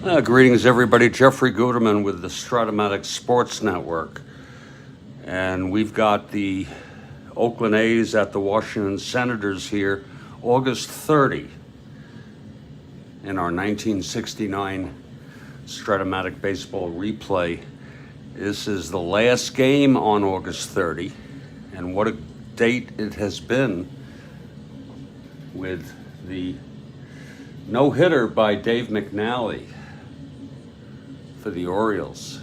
Greetings, everybody. Jeffrey Guterman with the Strat-O-Matic Sports Network. And we've got the Oakland A's at the Washington Senators here, August 30, in our 1969 Strat-O-Matic baseball replay. This is the last game on August 30, and what a date it has been with the no-hitter by Dave McNally for the Orioles.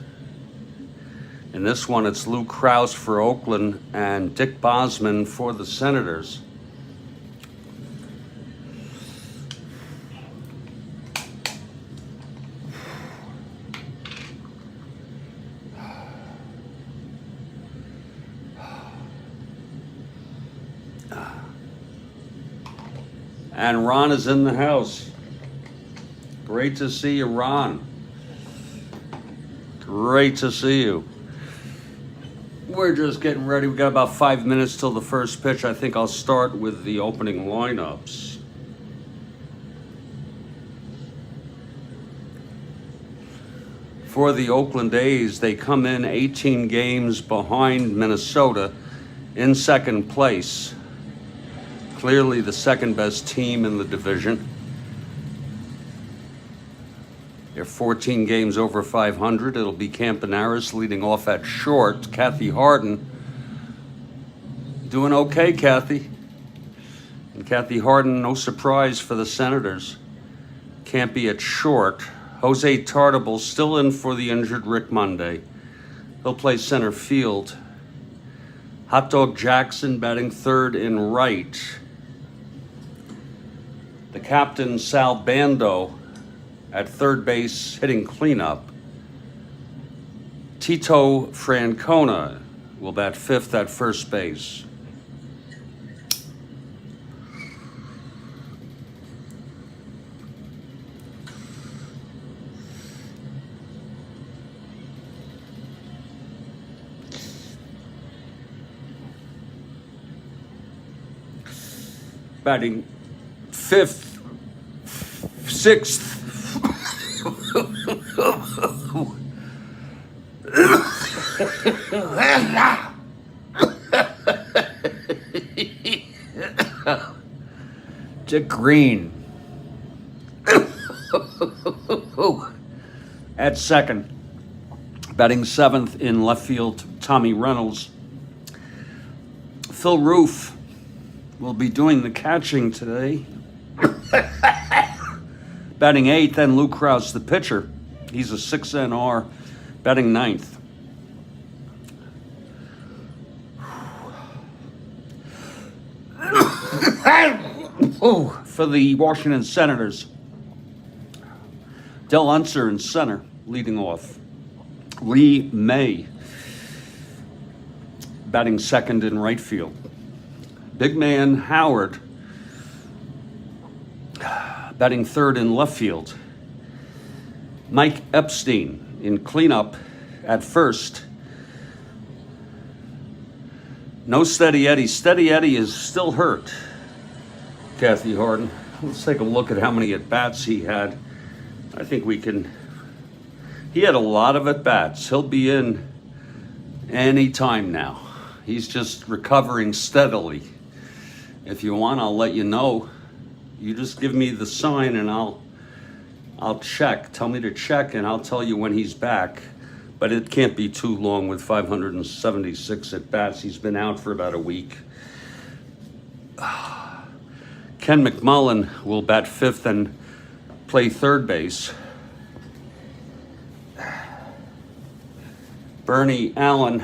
In this one, it's Lou Krausse for Oakland and Dick Bosman for the Senators. And Ron is in the house. Great to see you, Ron. Great to see you. We're just getting ready. We got about 5 minutes till the first pitch. I think I'll start with the opening lineups. For the Oakland A's, they come in 18 games behind Minnesota in second place. Clearly the second best team in the division. They're 14 games over 500. It'll be Campaneris leading off at short. Kathy Harden doing okay, Kathy. And Kathy Harden, no surprise for the Senators. Can't be at short. Jose Tartabull still in for the injured Rick Monday. He'll play center field. Hot Dog Jackson batting third in right. The captain, Sal Bando, at third base, hitting cleanup. Tito Francona will bat fifth at first base. Batting fifth, sixth, Dick Green at second. Batting seventh in left field, Tommy Reynolds. Phil Roof will be doing the catching today. Batting eighth, and Lou Krausse, the pitcher. He's a 6 NR, batting ninth. For the Washington Senators, Del Unser in center, leading off. Lee May batting second in right field. Big man Howard batting third in left field. Mike Epstein in cleanup at first. No Steady Eddie. Steady Eddie is still hurt, Kathy Harden. Let's take a look at how many at-bats he had. I think we can... He had a lot of at-bats. He'll be in any time now. He's just recovering steadily. If you want, I'll let you know. You just give me the sign and I'll check. Tell me to check and I'll tell you when he's back. But it can't be too long with 576 at-bats. He's been out for about a week. Ken McMullen will bat fifth and play third base. Bernie Allen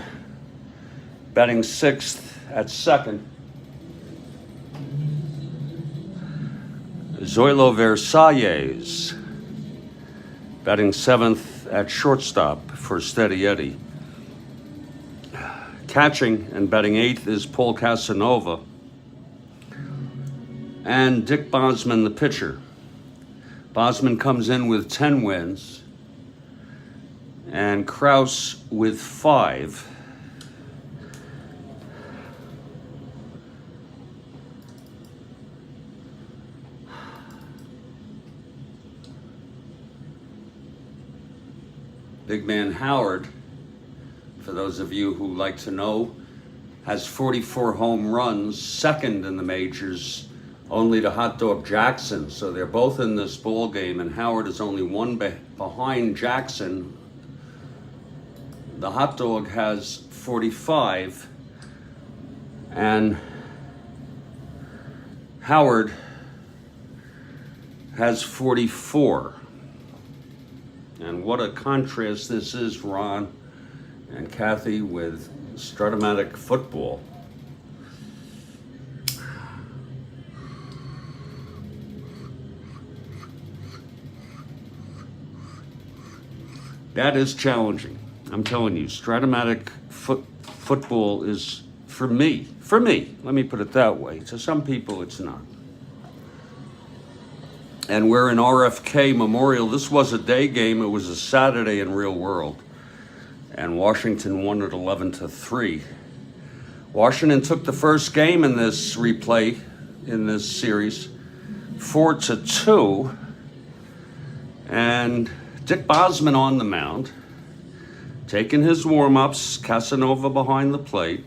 batting sixth at second. Zoilo Versalles batting seventh at shortstop for Steady Eddie. Catching and batting eighth is Paul Casanova. And Dick Bosman, the pitcher. Bosman comes in with 10 wins. And Krausse with 5. Big man Howard, for those of you who like to know, has 44 home runs, second in the majors, only to Hot Dog Jackson. So they're both in this ball game, and Howard is only one behind Jackson. The Hot Dog has 45, and Howard has 44. And what a contrast this is, Ron and Kathy, with Strat-O-Matic football. That is challenging. I'm telling you, Strat-O-Matic football is, for me, let me put it that way. To some people, it's not. And we're in RFK Memorial. This was a day game. It was a Saturday in real world. And Washington won it 11-3. Washington took the first game in this replay, in this series, 4-2. And Dick Bosman on the mound, taking his warm-ups, Casanova behind the plate.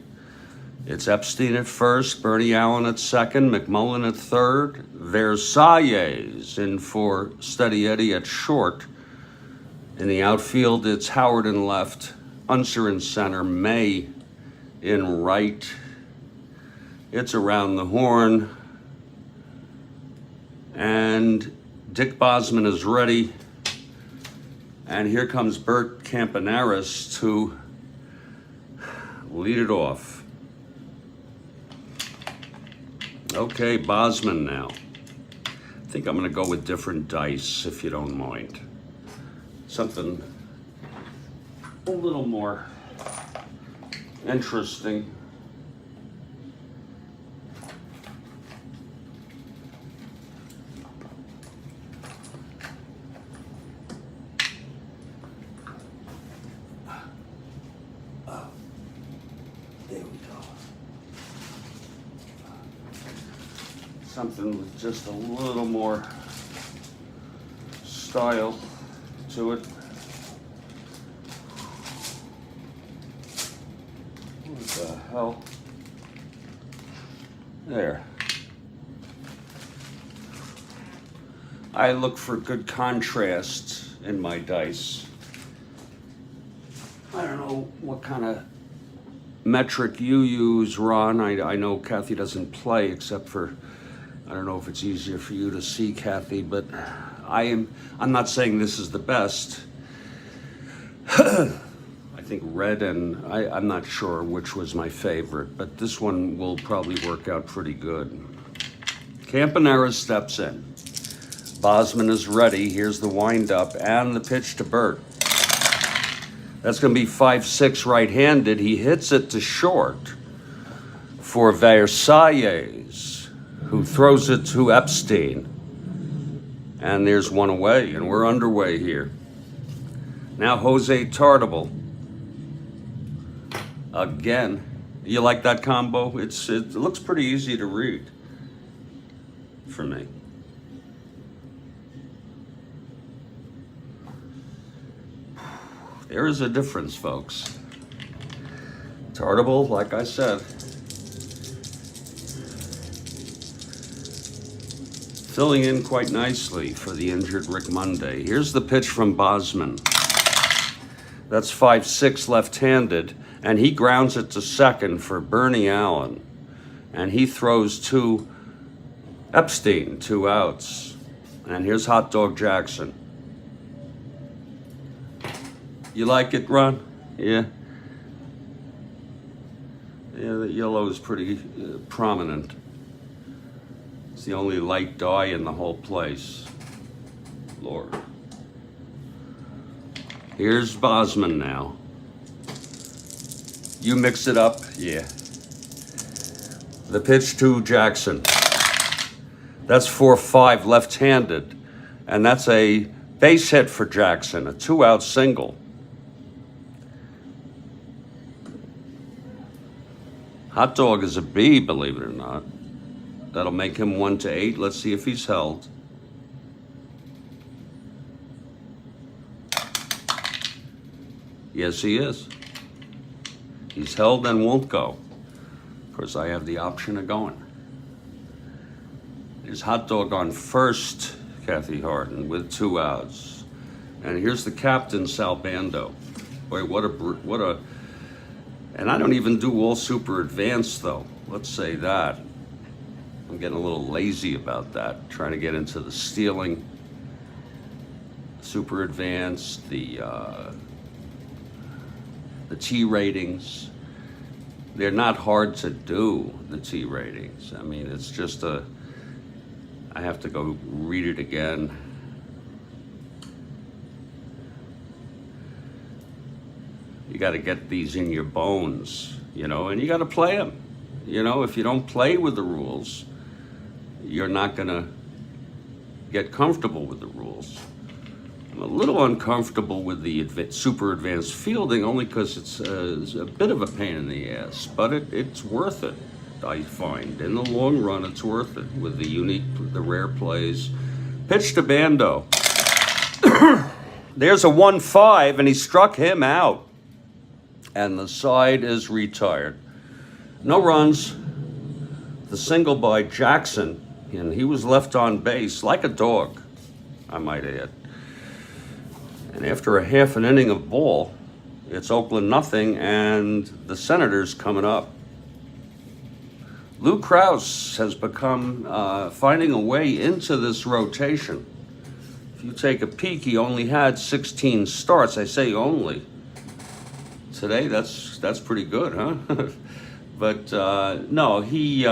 It's Epstein at first, Bernie Allen at second, McMullen at third, Versailles in for Steady Eddie at short. In the outfield, it's Howard in left, Unser in center, May in right. It's around the horn. And Dick Bosman is ready. And here comes Bert Campaneris to lead it off. Okay, Bosman now. I think I'm going to go with different dice, if you don't mind. Something a little more interesting. There we go. Something with just a little more style to it. What the hell? There. I look for good contrast in my dice. I don't know what kind of metric you use, Ron. I know Kathy doesn't play, except for, I don't know if it's easier for you to see, Kathy, but I'm not saying this is the best. I think red and I'm not sure which was my favorite, but this one will probably work out pretty good. Campaneris steps in. Bosman is ready. Here's the windup and the pitch to Bert. That's going to be 5-6 right-handed. He hits it to short for Versailles, who throws it to Epstein. And there's one away, and we're underway here. Now Jose Tartable. Again. You like that combo? It looks pretty easy to read for me. There is a difference, folks. Tartable, like I said, filling in quite nicely for the injured Rick Monday. Here's the pitch from Bosman. That's 5-6 left-handed, and he grounds it to second for Bernie Allen. And he throws to Epstein, 2 outs. And here's Hot Dog Jackson. You like it, Ron? Yeah? Yeah, the yellow is pretty prominent. It's the only light dye in the whole place. Lord. Here's Bosman now. You mix it up? Yeah. The pitch to Jackson. That's 4-5 left-handed. And that's a base hit for Jackson, a 2-out single. Hot Dog is a B, believe it or not. That'll make him 1-8. Let's see if he's held. Yes, he is. He's held and won't go. Of course, I have the option of going. There's Hot Dog on first, Kathy Harden, with 2 outs. And here's the captain, Sal Bando. Boy, what a, and I don't even do all super advanced though. Let's say that. I'm getting a little lazy about that, trying to get into the stealing, super advanced, the T ratings. They're not hard to do, the T ratings. I mean, it's just I have to go read it again. You got to get these in your bones, you know, and you got to play them. You know, if you don't play with the rules, you're not going to get comfortable with the rules. I'm a little uncomfortable with the super advanced fielding only because it's a bit of a pain in the ass, but it's worth it, I find. In the long run, it's worth it with the rare plays. Pitch to Bando. There's a 1-5, and he struck him out. And the side is retired. No runs. The single by Jackson, and he was left on base like a dog, I might add. And after a half an inning of ball, it's Oakland nothing, and the Senators coming up. Lou Krausse has become finding a way into this rotation. If you take a peek, he only had 16 starts. I say only. Today, that's pretty good, huh? But no, he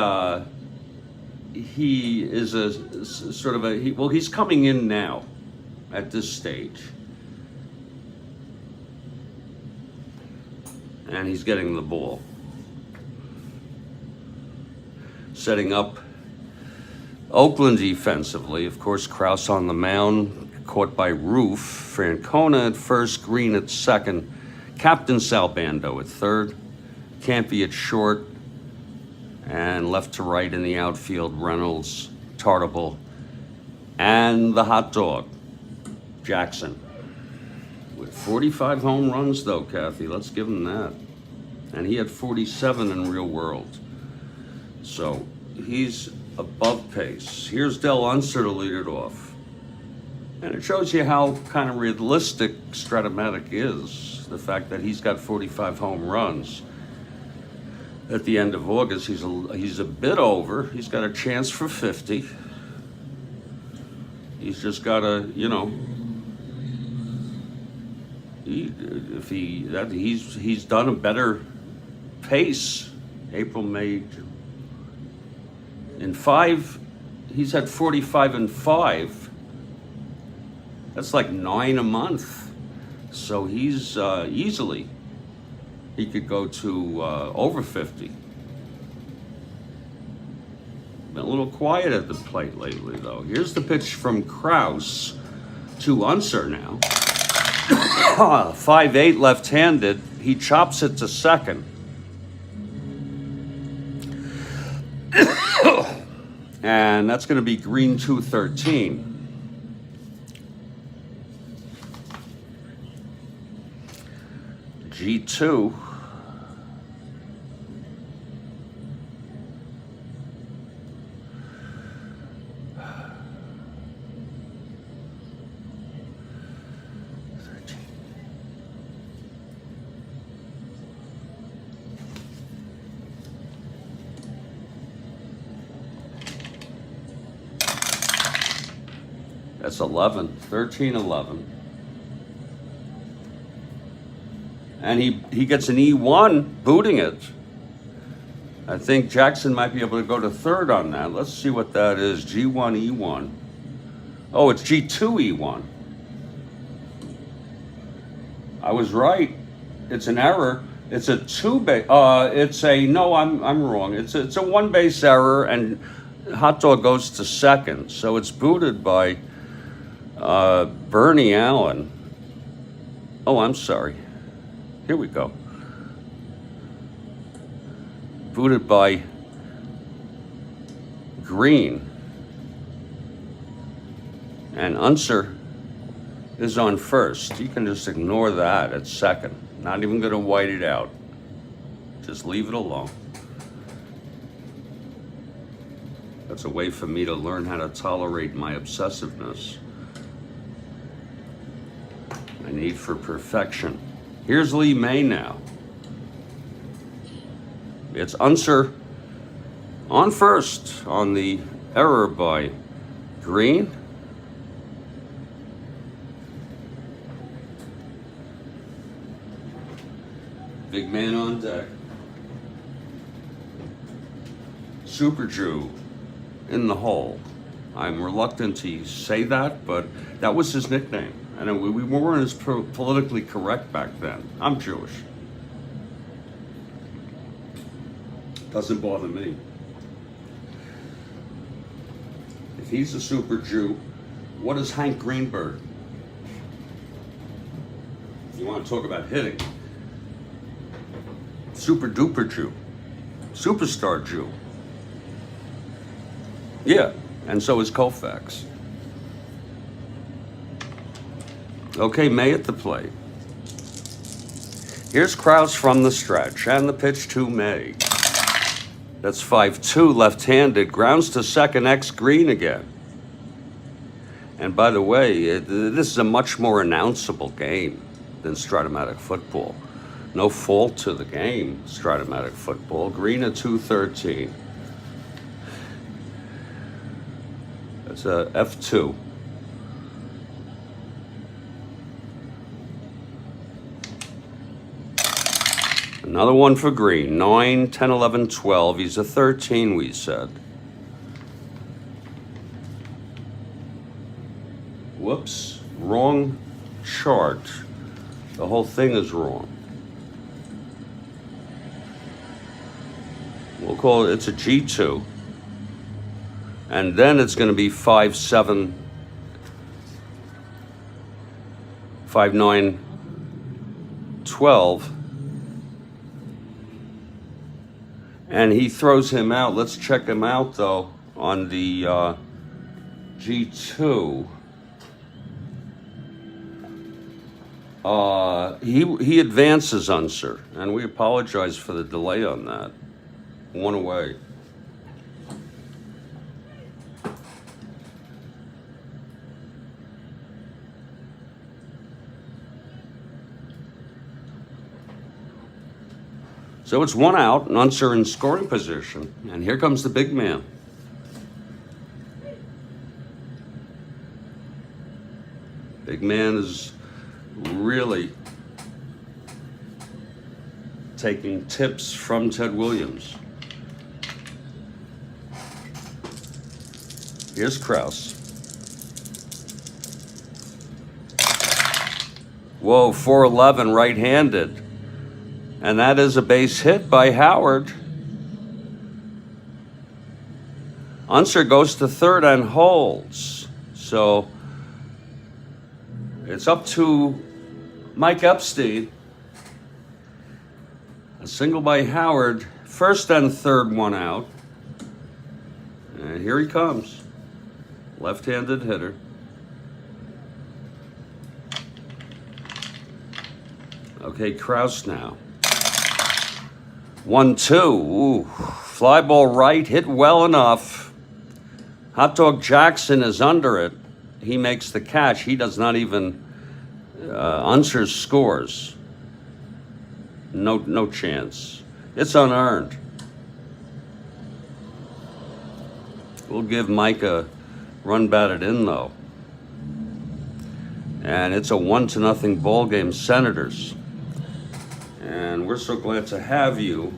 is a sort of he's coming in now at this stage. And he's getting the ball. Setting up Oakland defensively. Of course, Krausse on the mound, caught by Roof. Francona at first, Green at second. Captain Sal Bando at third. Campy at short. And left to right in the outfield, Reynolds, Tartable, and the hot dog, Jackson. With 45 home runs, though, Kathy. Let's give him that. And he had 47 in real world. So he's above pace. Here's Del Unser to lead it off. And it shows you how kind of realistic Strat-O-Matic is. The fact that he's got 45 home runs. At the end of August, he's a bit over. He's got a chance for 50. He's just got to, you know, he's done a better pace. April, May, in 5, he's had 45 and 5. That's like 9 a month. So he's easily. He could go to over 50. Been a little quiet at the plate lately, though. Here's the pitch from Krausse to Unser now. 5'8", left-handed. He chops it to second. And that's going to be Green 213. G2. That's 11, 13, 11. And he gets an E1 booting it. I think Jackson might be able to go to third on that. Let's see what that is. G1, E1. Oh, it's G2, E1. I was right. It's an error. It's a I'm wrong. It's a one base error, and hot dog goes to second. So it's booted by Bernie Allen. Oh, I'm sorry. Here we go. Booted by Green. And Unser is on first. You can just ignore that at second. Not even going to white it out. Just leave it alone. That's a way for me to learn how to tolerate my obsessiveness. My need for perfection. Here's Lee May now. It's Unser on first on the error by Green. Big man on deck. Super Jew in the hole. I'm reluctant to say that, but that was his nickname. And we weren't as politically correct back then. I'm Jewish. Doesn't bother me. If he's a super Jew, what is Hank Greenberg? You want to talk about hitting? Super duper Jew. Superstar Jew. Yeah, and so is Koufax. Okay, May at the plate. Here's Krausse from the stretch, and the pitch to May. That's 5-2, left-handed, grounds to second, X Green again. And by the way, this is a much more announceable game than Strat-O-Matic football. No fault to the game, Strat-O-Matic football. Green at 213. That's a F2. Another one for Green. 9, 10, 11, 12. He's a 13, we said. Whoops. Wrong chart. The whole thing is wrong. We'll call it, it's a G2. And then it's going to be 5, 7, 5, 9, 12. And he throws him out. Let's check him out, though, on the G2. He advances Unser, and we apologize for the delay on that. One away. So it's one out, and Unser in scoring position. And here comes the big man. Big man is really taking tips from Ted Williams. Here's Krausse. Whoa, 411 right-handed. And that is a base hit by Howard. Unser goes to third and holds. So it's up to Mike Epstein. A single by Howard. First and third one out. And here he comes. Left-handed hitter. Okay, Krausse now. 1-2. Ooh. Fly ball right, hit well enough. Hot Dog Jackson is under it. He makes the catch. He does not even. Unser scores. No chance. It's unearned. We'll give Mike a run batted in, though. And it's a 1-0 ball game, Senators. And we're so glad to have you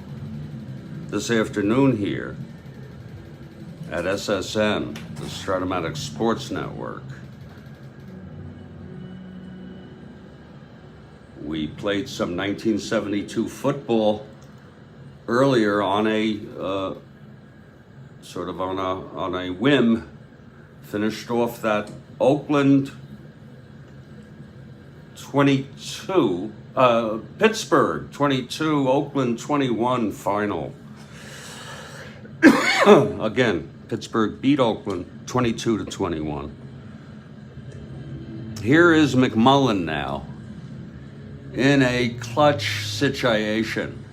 this afternoon here at SSN, the Strat-O-Matic Sports Network. We played some 1972 football earlier on a sort of on a whim. Finished off that Oakland 22, Pittsburgh 22, Oakland 21 final. Again, Pittsburgh beat Oakland 22-21. Here is McMullen now. in a clutch situation.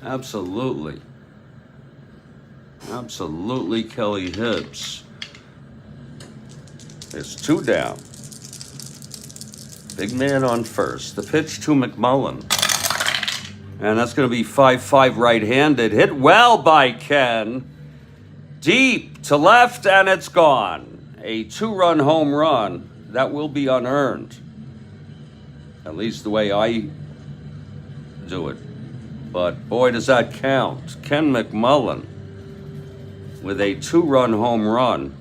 Absolutely. Absolutely, Kelly Hibbs. There's 2 down. Big man on first. The pitch to McMullen. And that's going to be 5-5 right-handed. Hit well by Ken. Deep to left, and it's gone. A 2-run home run. That will be unearned. At least the way I do it. But boy, does that count. Ken McMullen with a 2-run home run.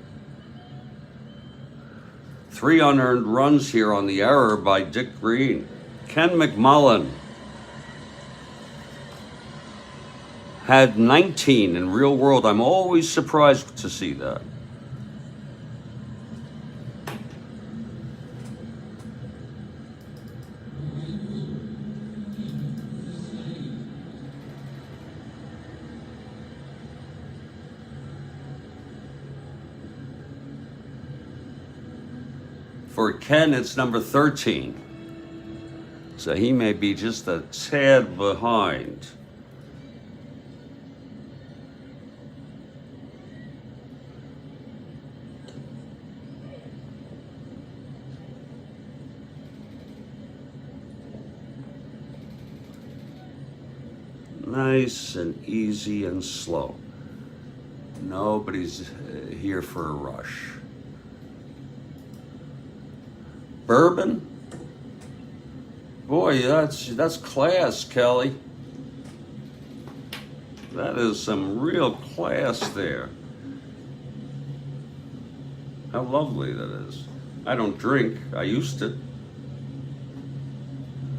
3 unearned runs here on the error by Dick Green. Ken McMullen had 19 in real world. I'm always surprised to see that. For Ken, it's number 13. So he may be just a tad behind. Nice and easy and slow. Nobody's here for a rush. Bourbon? Boy, that's class, Kelly. That is some real class there. How lovely that is. I don't drink. I used to.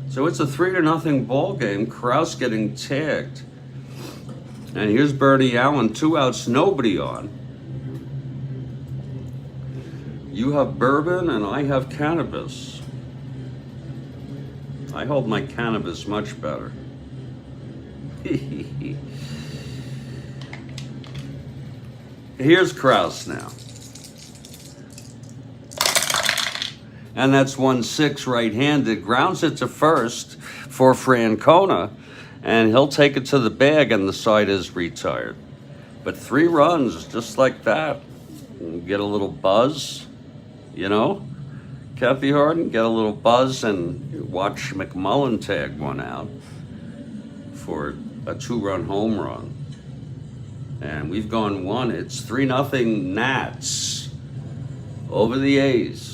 So it's a 3-0 ball game. Krausse getting tagged. And here's Bernie Allen, 2 outs, nobody on. You have bourbon and I have cannabis. I hold my cannabis much better. Here's Krausse now. And that's 1-6 right-handed. Grounds it to first for Francona, and he'll take it to the bag, and the side is retired. But 3 runs, just like that. Get a little buzz, you know? Kathy Harden, get a little buzz and watch McMullen tag one out for a 2-run home run. And we've gone 1. It's 3-0 Nats over the A's.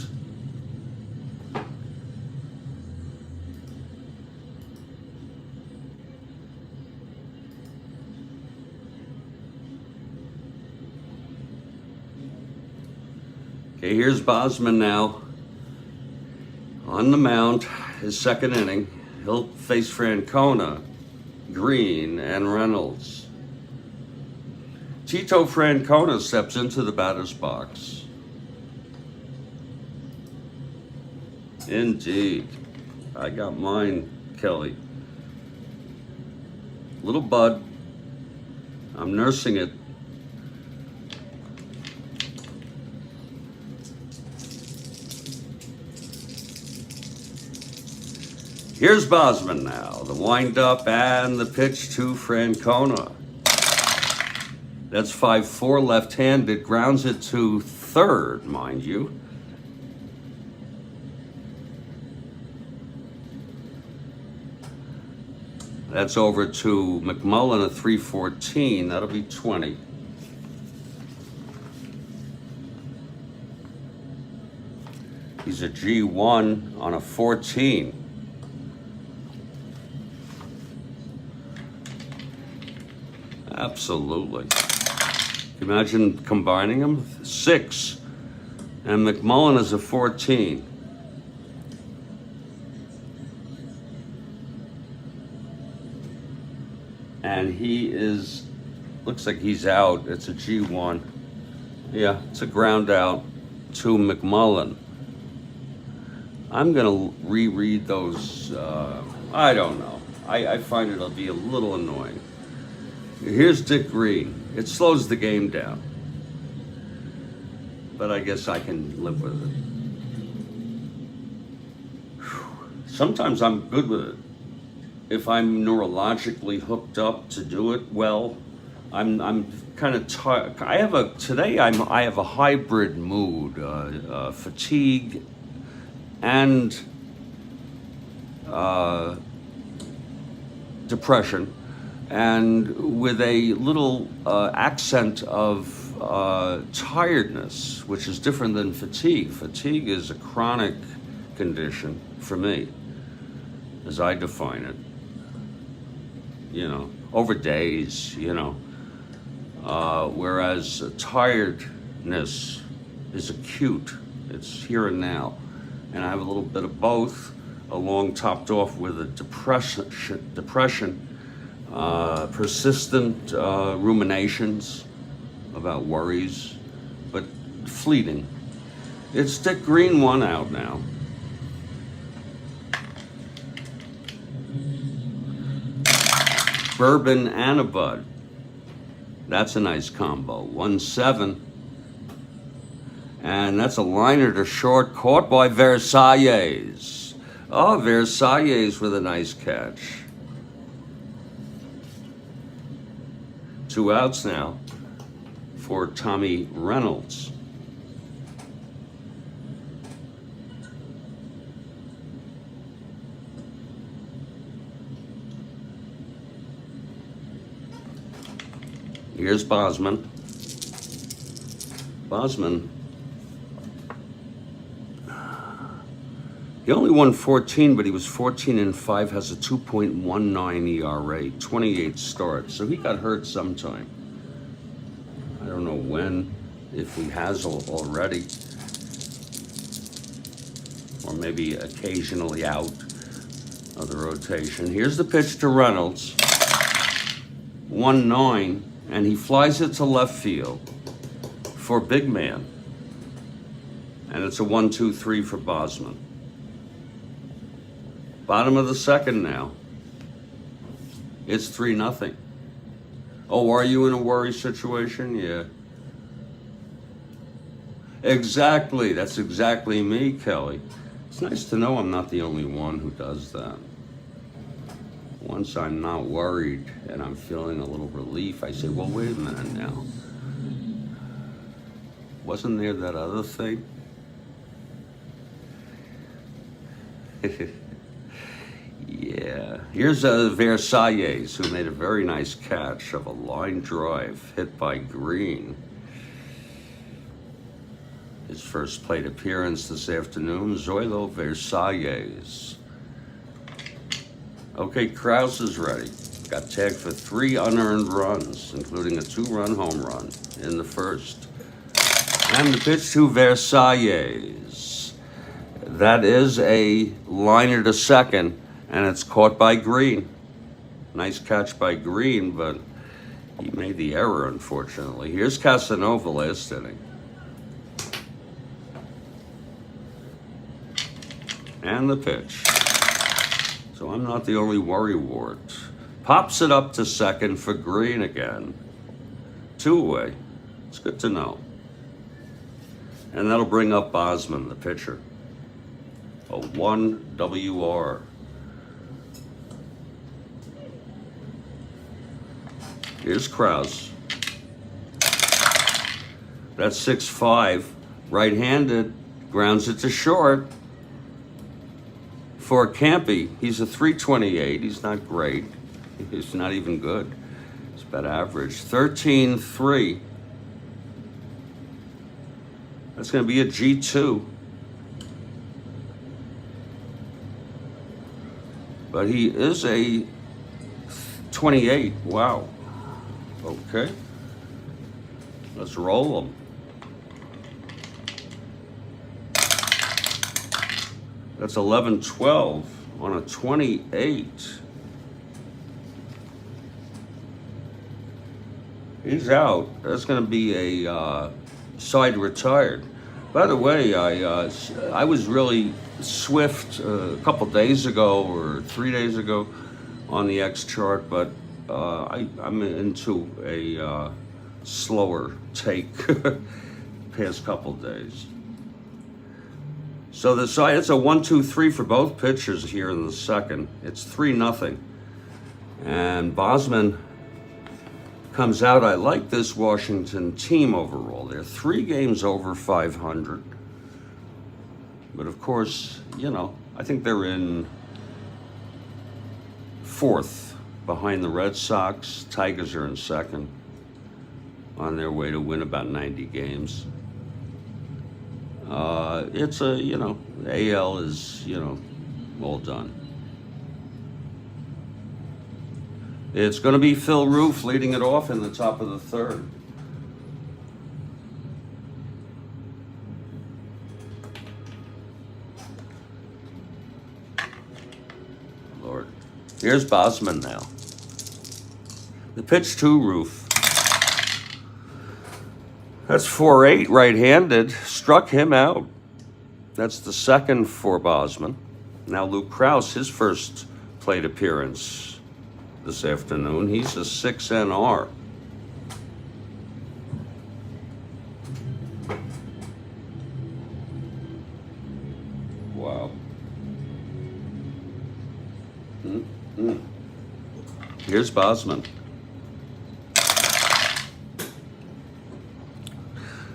Okay, here's Bosman now on the mound, his second inning. He'll face Francona, Green, and Reynolds. Tito Francona steps into the batter's box. Indeed. I got mine, Kelly. Little bud. I'm nursing it. Here's Bosman now, the wind-up and the pitch to Francona. That's 5-4 left-handed, grounds it to third, mind you. That's over to McMullen at 3-14, that'll be 20. He's a G1 on a 14. Absolutely. Imagine combining them. 6. And McMullen is a 14. And he is, looks like he's out. It's a G1. Yeah, it's a ground out to McMullen. I'm going to reread those. I don't know. I find it'll be a little annoying. Here's Dick Green. It slows the game down. But I guess I can live with it. Sometimes I'm good with it. If I'm neurologically hooked up to do it well, I'm kind of tired. I have a hybrid mood, fatigue and depression, and with a little accent of tiredness, which is different than fatigue. Fatigue is a chronic condition for me, as I define it. Over days, whereas tiredness is acute. It's here and now. And I have a little bit of both, along topped off with a depression, persistent ruminations about worries, but fleeting. It's Dick Green 1 out now. Bourbon and a bud. That's a nice combo. 1-7. And that's a liner to short, caught by Versailles. Oh, Versailles with a nice catch. 2 outs now for Tommy Reynolds. Here's Bosman. Bosman, he only won 14, but he was 14-5, has a 2.19 ERA, 28 starts. So he got hurt sometime. I don't know when, if he has already, or maybe occasionally out of the rotation. Here's the pitch to Reynolds. 1-9. And he flies it to left field for big man. And it's a 1-2-3 for Bosman. Bottom of the second now. It's 3-0. Oh, are you in a worry situation? Yeah. Exactly. That's exactly me, Kelly. It's nice to know I'm not the only one who does that. Once I'm not worried and I'm feeling a little relief, I say, well, wait a minute now. Wasn't there that other thing? Yeah. Here's Versailles, who made a very nice catch of a line drive hit by Green. His first plate appearance this afternoon, Zoilo Versailles. Okay, Krausse is ready. Got tagged for 3 unearned runs, including a 2-run home run in the first. And the pitch to Versailles. That is a liner to second, and it's caught by Green. Nice catch by Green, but he made the error, unfortunately. Here's Casanova last inning. And the pitch. So I'm not the only worrywart. Pops it up to second for Green again. 2 away. It's good to know. And that'll bring up Bosman, the pitcher. A 1 WR. Here's Krausse. That's 6-5. Right-handed. Grounds it to short. For Campy, he's a 328. He's not great. He's not even good. It's about average. 13-3. That's going to be a G2. But he is a 28. Wow. Okay. Let's roll him. That's 11-12 on a 28. He's out. That's going to be a side retired. By the way, I was really swift a couple days ago or 3 days ago on the X chart, but I'm into a slower take past couple days. So the side, it's a 1-2-3 for both pitchers here in the second. It's 3-0. And Bosman comes out. I like this Washington team overall. They're 3 games over 500. But of course, you know, I think they're in 4th behind the Red Sox. Tigers are in 2nd, on their way to win about 90 games. It's a, you know, AL is, you know, all done. It's going to be Phil Roof leading it off in the top of the 3rd. Lord. Here's Bosman now. The pitch to Roof. That's 4-8 right-handed. Struck him out. That's the second for Bosman. Now Luke Krausse, his first plate appearance this afternoon. He's a 6 NR. Wow. Here's Bosman.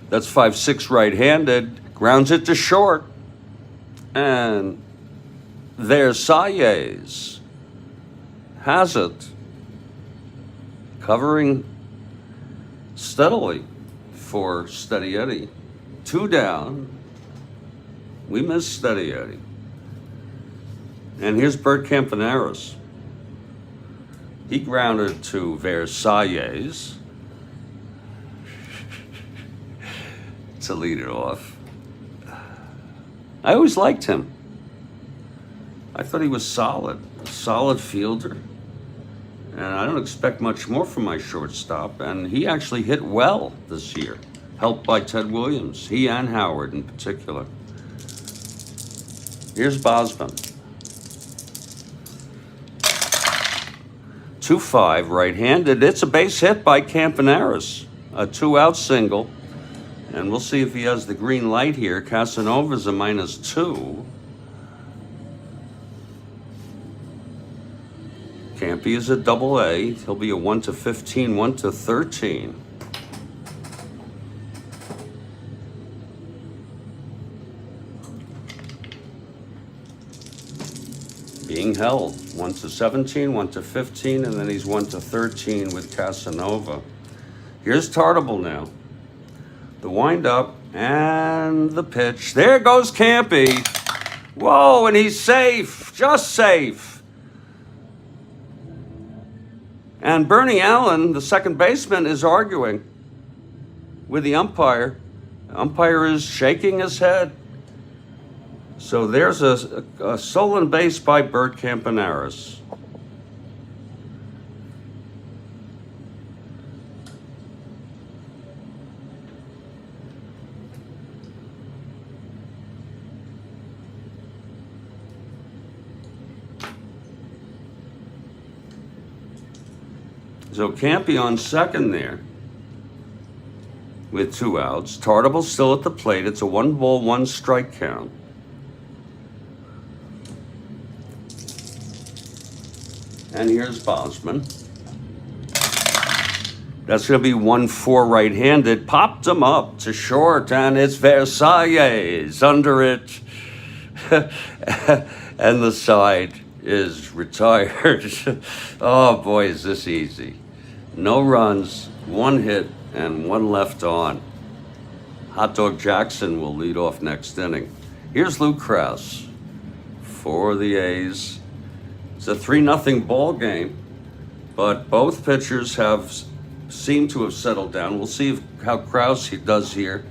That's 5-6 right-handed. Grounds it to short. And Versailles has it. Covering steadily for Steady Eddie. 2 down. We miss Steady Eddie. And here's Bert Campaneris. He grounded to Versailles to lead it off. I always liked him. I thought he was solid, a solid fielder. And I don't expect much more from my shortstop. And he actually hit well this year, helped by Ted Williams, he and Howard in particular. Here's Bosman. 2-5 right-handed. It's a base hit by Campaneris, a 2-out single. And we'll see if he has the green light here. Casanova's a -2. Campy is a AA. He'll be a 1-15, 1-13. Being held 1-17, 1-15, and then he's 1-13 with Casanova. Here's Tartable now. The windup and the pitch. There goes Campy. Whoa, and he's safe, just safe. And Bernie Allen, the second baseman, is arguing with the umpire. The umpire is shaking his head. So there's a stolen base by Bert Campaneris. So Campy on second there with 2 outs. Tartable still at the plate. It's a 1-ball, 1-strike count. And here's Bosman. That's going to be 1-4 right-handed. Popped him up to short, and it's Versailles under it. And the side is retired. Oh boy, is this easy. No runs, 1 hit, and 1 left on. Hot Dog Jackson will lead off next inning. Here's Luke Krausse for the A's. It's a 3-0 ball game, but both pitchers have seemed to have settled down. We'll see how Krausse does here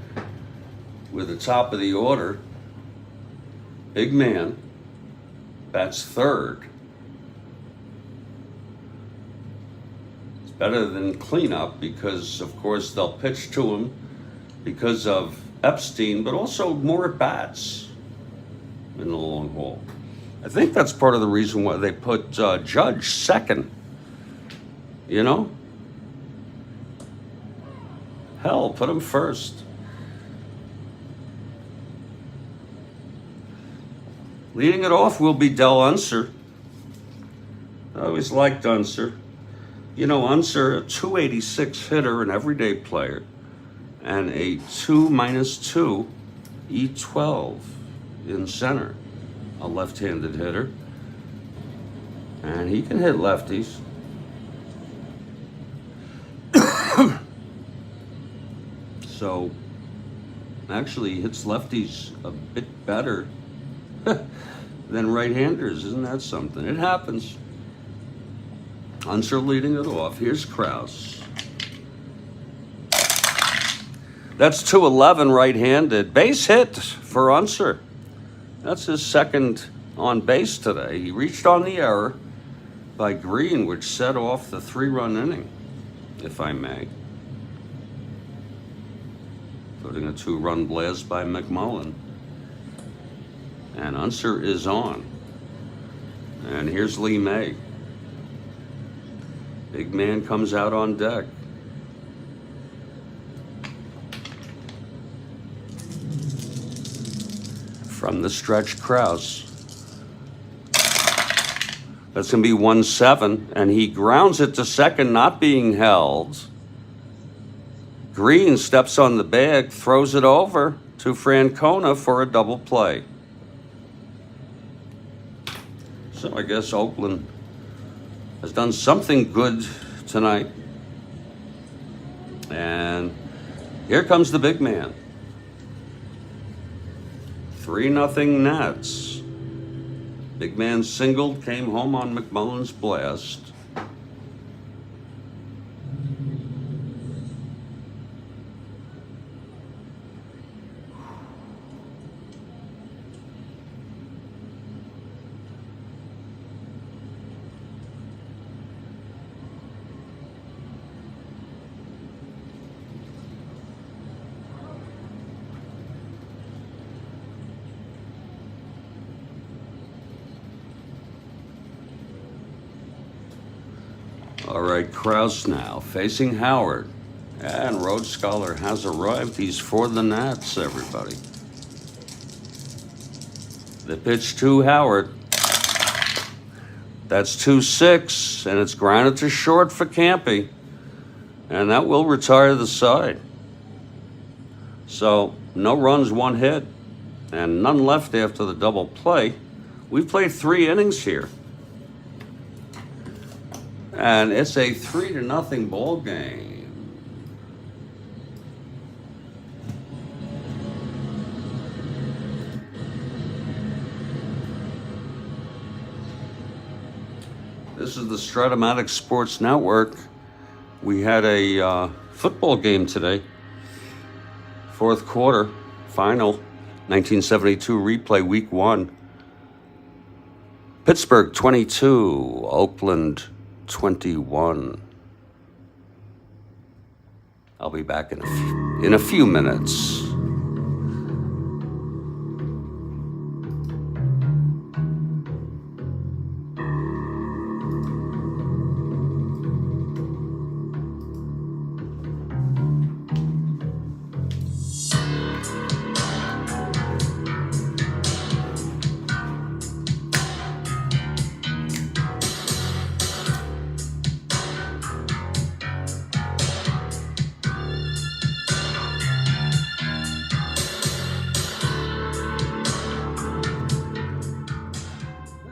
with the top of the order. Big man, bats third. It's better than cleanup because, of course, they'll pitch to him because of Epstein, but also more at bats in the long haul. I think that's part of the reason why they put Judge second. You know? Hell, put him first. Leading it off will be Del Unser. I always liked Unser. You know, Unser, a 286 hitter, an everyday player, and a 2-2 E12 in center, a left-handed hitter. And he can hit lefties. So, actually, he hits lefties a bit better than right-handers. Isn't that something? It happens. Unser leading it off. Here's Krausse. That's 211 right-handed. Base hit for Unser. That's his second on base today. He reached on the error by Green, which set off the 3-run inning, if I may. Including a 2-run blast by McMullen. And Unser is on. And here's Lee May. Big man comes out on deck. From the stretch, Krausse. That's going to be 1-7, and he grounds it to second, not being held. Green steps on the bag, throws it over to Francona for a double play. So I guess Oakland has done something good tonight. And here comes the big man. 3-0 Nats. Big man singled, came home on McMullen's blast. All right, Krausse now facing Howard. And Rhodes Scholar has arrived. He's for the Nats, everybody. The pitch to Howard. That's 2-6, and it's grounded to short for Campy. And that will retire the side. So, no runs, 1 hit, and none left after the double play. We've played 3 innings here. And it's a 3-0 ball game. This is the Strat-O-Matic Sports Network. We had a football game today. 4th quarter, final, 1972 replay, week 1. Pittsburgh 22, Oakland 21. I'll be back in a few minutes.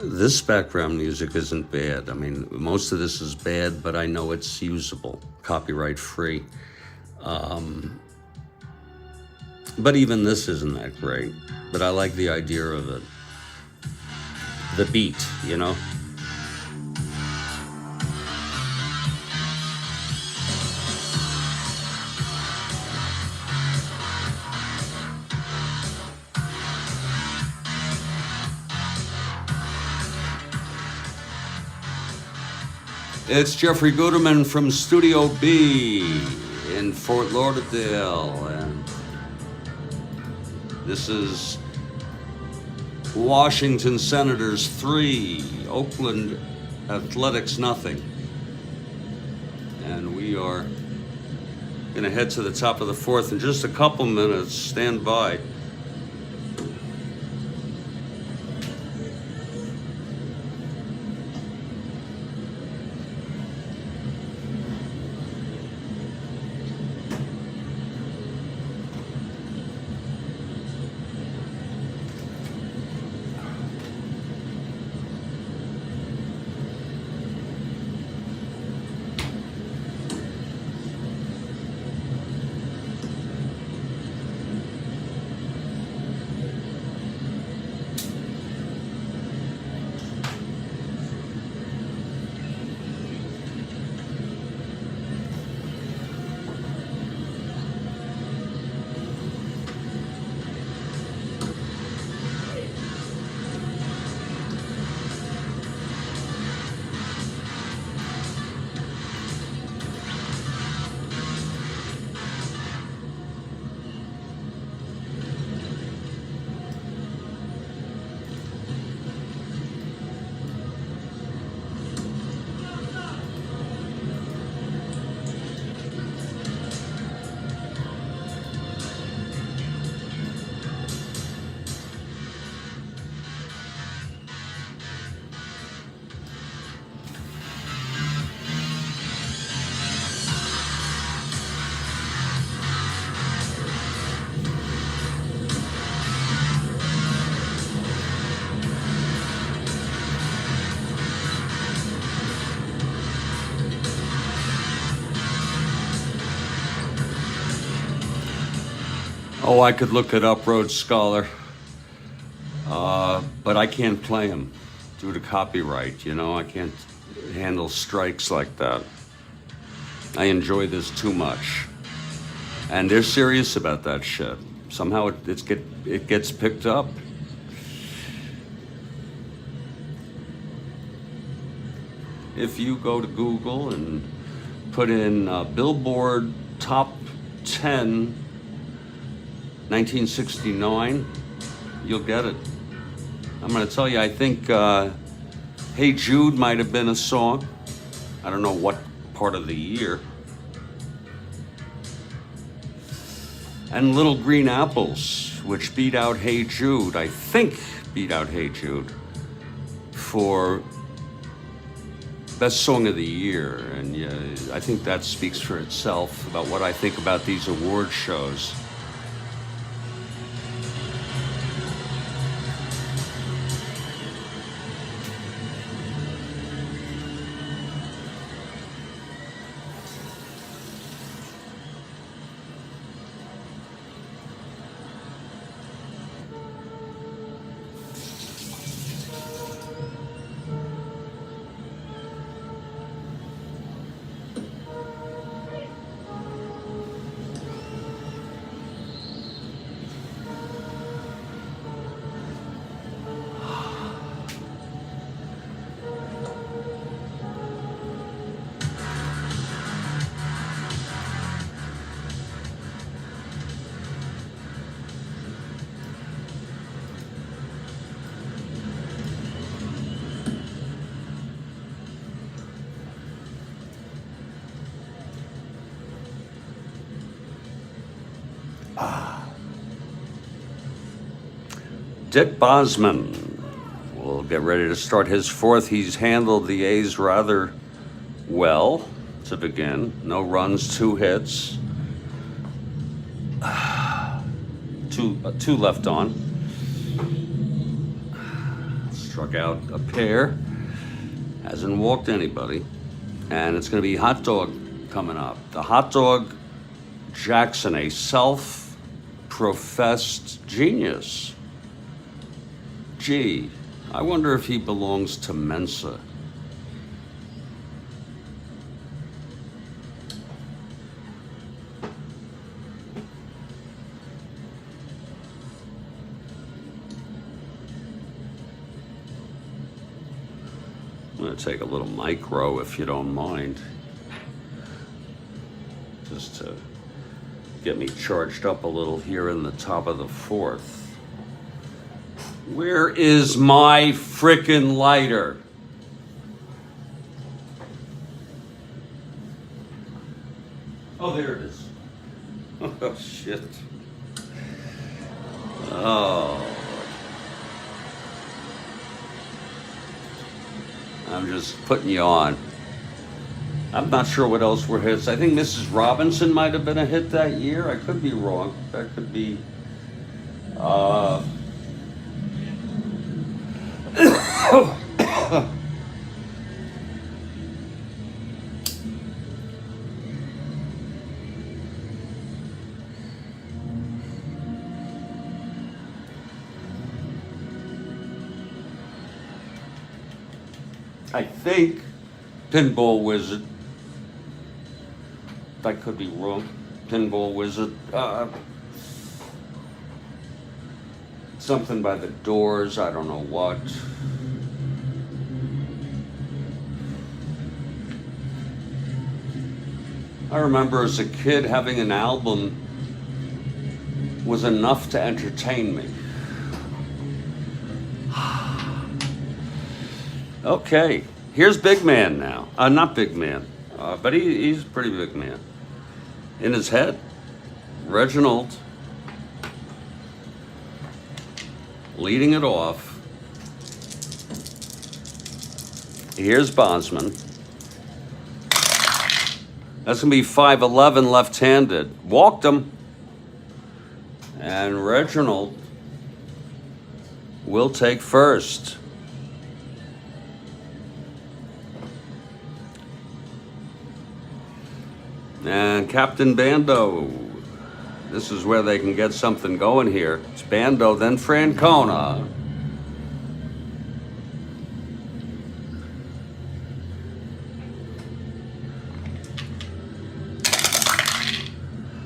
This background music isn't bad. I mean, most of this is bad, but I know it's usable, copyright free. But even this isn't that great. But I like the idea of it. The beat, you know? It's Jeffrey Guterman from Studio B in Fort Lauderdale, and this is Washington Senators 3, Oakland Athletics nothing. And we are going to head to the top of the 4th in just a couple minutes. Stand by. Oh, I could look it up, Rhodes Scholar. But I can't play them due to copyright, you know? I can't handle strikes like that. I enjoy this too much. And they're serious about that shit. Somehow it gets picked up. If you go to Google and put in Billboard Top 10 1969, you'll get it. I'm going to tell you, I think Hey Jude might have been a song. I don't know what part of the year. And Little Green Apples, which beat out Hey Jude, I think beat out Hey Jude for best song of the year. And yeah, I think that speaks for itself about what I think about these award shows. Dick Bosman will get ready to start his fourth. He's handled the A's rather well to begin. No runs, 2 hits, two left on. Struck out a pair, hasn't walked anybody, and it's going to be Hot Dog coming up. The Hot Dog Jackson, a self-professed genius. Gee, I wonder if he belongs to Mensa. I'm going to take a little micro if you don't mind, just to get me charged up a little here in the top of the 4th. Where is my frickin' lighter? Oh, there it is. Oh, shit. Oh. I'm just putting you on. I'm not sure what else were hits. I think Mrs. Robinson might have been a hit that year. I could be wrong. That could be... I think Pinball Wizard. I could be wrong. Pinball Wizard. Something by the Doors. I don't know what. I remember as a kid having an album was enough to entertain me. Okay, here's Big Man now. Not Big Man, but he's a pretty big man. In his head, Reginald leading it off. Here's Bosman. That's going to be 5'11", left-handed. Walked him. And Reginald will take first. And Captain Bando This is where they can get something going here. It's Bando, then Francona.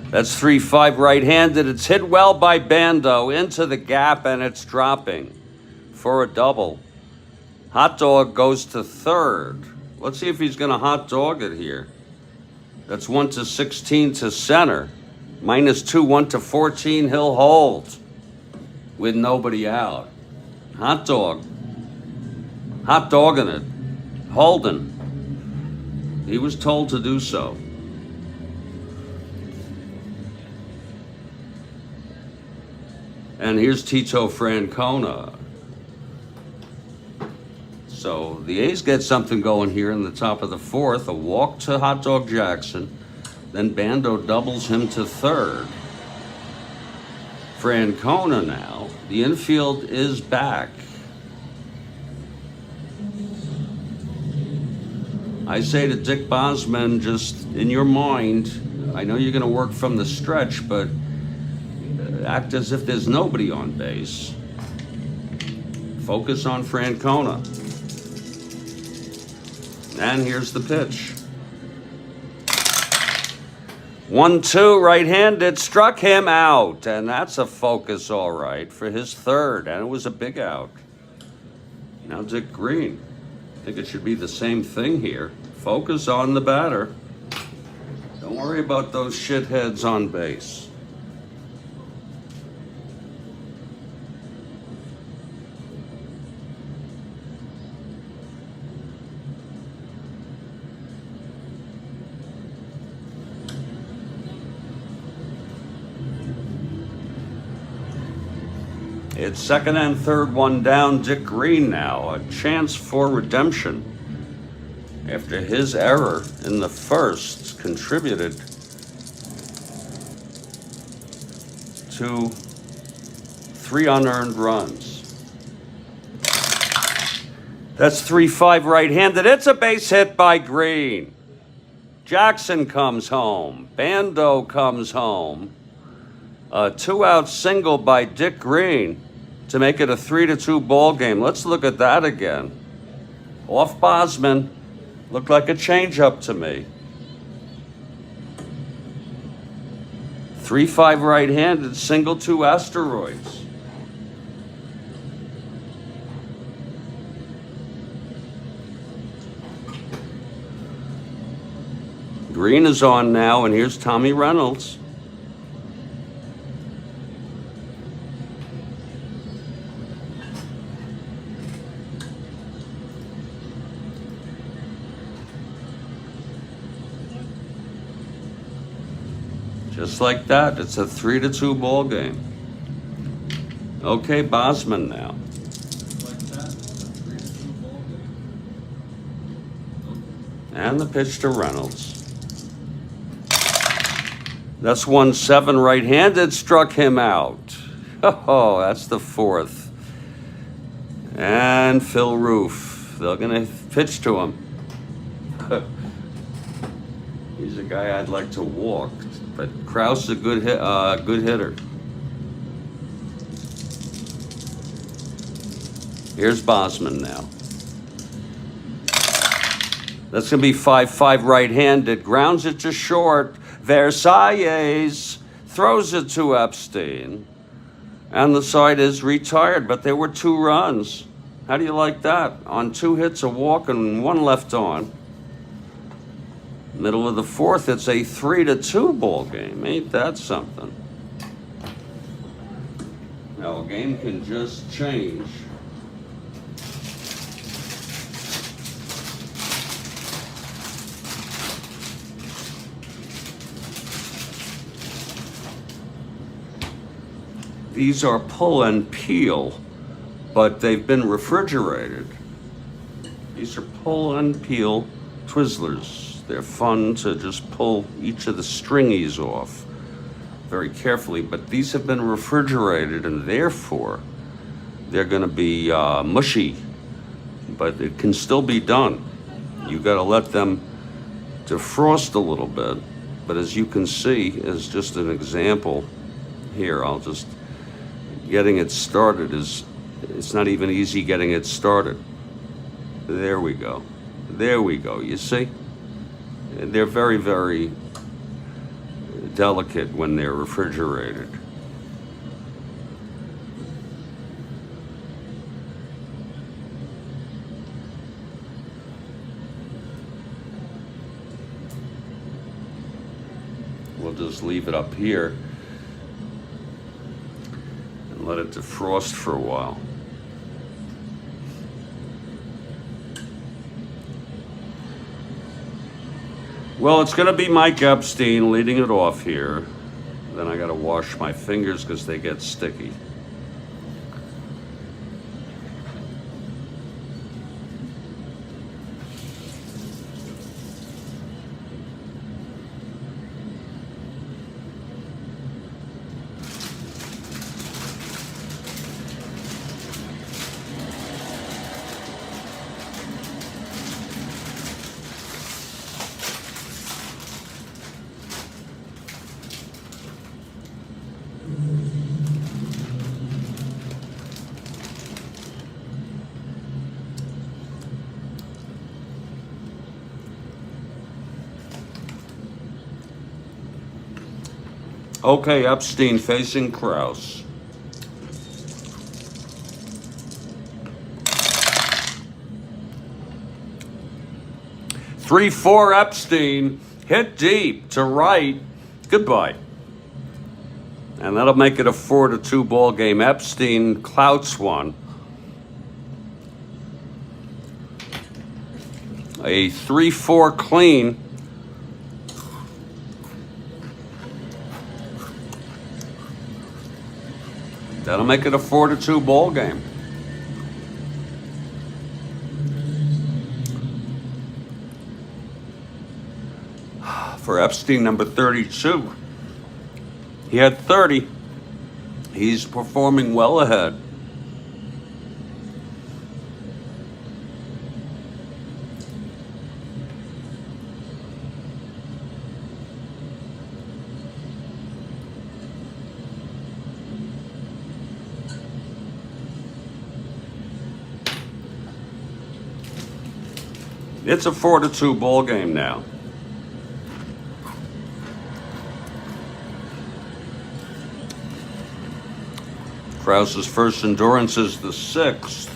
That's 3-5 right-handed. It's hit well by Bando into the gap, and it's dropping for a double. Hot dog goes to third. Let's see if he's going to hot dog it here. That's 1-16 to center. -2, 1-14. He'll hold with nobody out. Hot dog. Hot dogging it. Holding. He was told to do so. And here's Tito Francona. So the A's get something going here in the top of the fourth. A walk to Hot Dog Jackson. Then Bando doubles him to third. Francona now. The infield is back. I say to Dick Bosman, just in your mind, I know you're going to work from the stretch, but act as if there's nobody on base. Focus on Francona. And here's the pitch. 1-2, right-handed, struck him out. And that's a focus, all right, for his third. And it was a big out. Now Dick Green. I think it should be the same thing here. Focus on the batter. Don't worry about those shitheads on base. It's second and third, one down. Dick Green now. A chance for redemption after his error in the first contributed to 3 unearned runs. That's 3-5 right-handed. It's a base hit by Green. Jackson comes home. Bando comes home. A 2-out single by Dick Green to make it a 3-2 ball game. Let's look at that again. Off Bosman. Looked like a changeup to me. 3-5 right-handed, single 2 asteroids. Green is on now, and here's Tommy Reynolds. Just like that, it's a 3-2 ball game. Okay, Bosman now. And the pitch to Reynolds. That's 1-7 right-handed, struck him out. Oh, that's the fourth. And Phil Roof, they're gonna pitch to him. He's a guy I'd like to walk. But Krausse is a good hitter. Here's Bosman now. That's going to be 5-5 right-handed. Grounds it to short. Versailles throws it to Epstein. And the side is retired, but there were 2 runs. How do you like that? On 2 hits, a walk, and 1 left on. Middle of the fourth, it's a 3-2 ball game. Ain't that something? Now, a game can just change. These are pull and peel, but they've been refrigerated. These are pull and peel Twizzlers. They're fun to just pull each of the stringies off very carefully, but these have been refrigerated and therefore they're going to be mushy, but it can still be done. You got to let them defrost a little bit, but as you can see, as just an example, Here, I'll just, getting it started is, it's not even easy getting it started. There we go. There we go, you see? They're very, very delicate when they're refrigerated. We'll just leave it up here and let it defrost for a while. Well, it's going to be Mike Epstein leading it off here. Then I got to wash my fingers because they get sticky. Okay, Epstein facing Krausse. Three, four, Epstein. Hit deep to right. Goodbye. And that'll make it a 4-2 ball game. Epstein clouts one. A 3-4 clean. That'll make it a 4-2 ball game. For Epstein, number 32. He had 30. He's performing well ahead. It's a 4-2 ball game now. Krausse's first endurance is the 6th.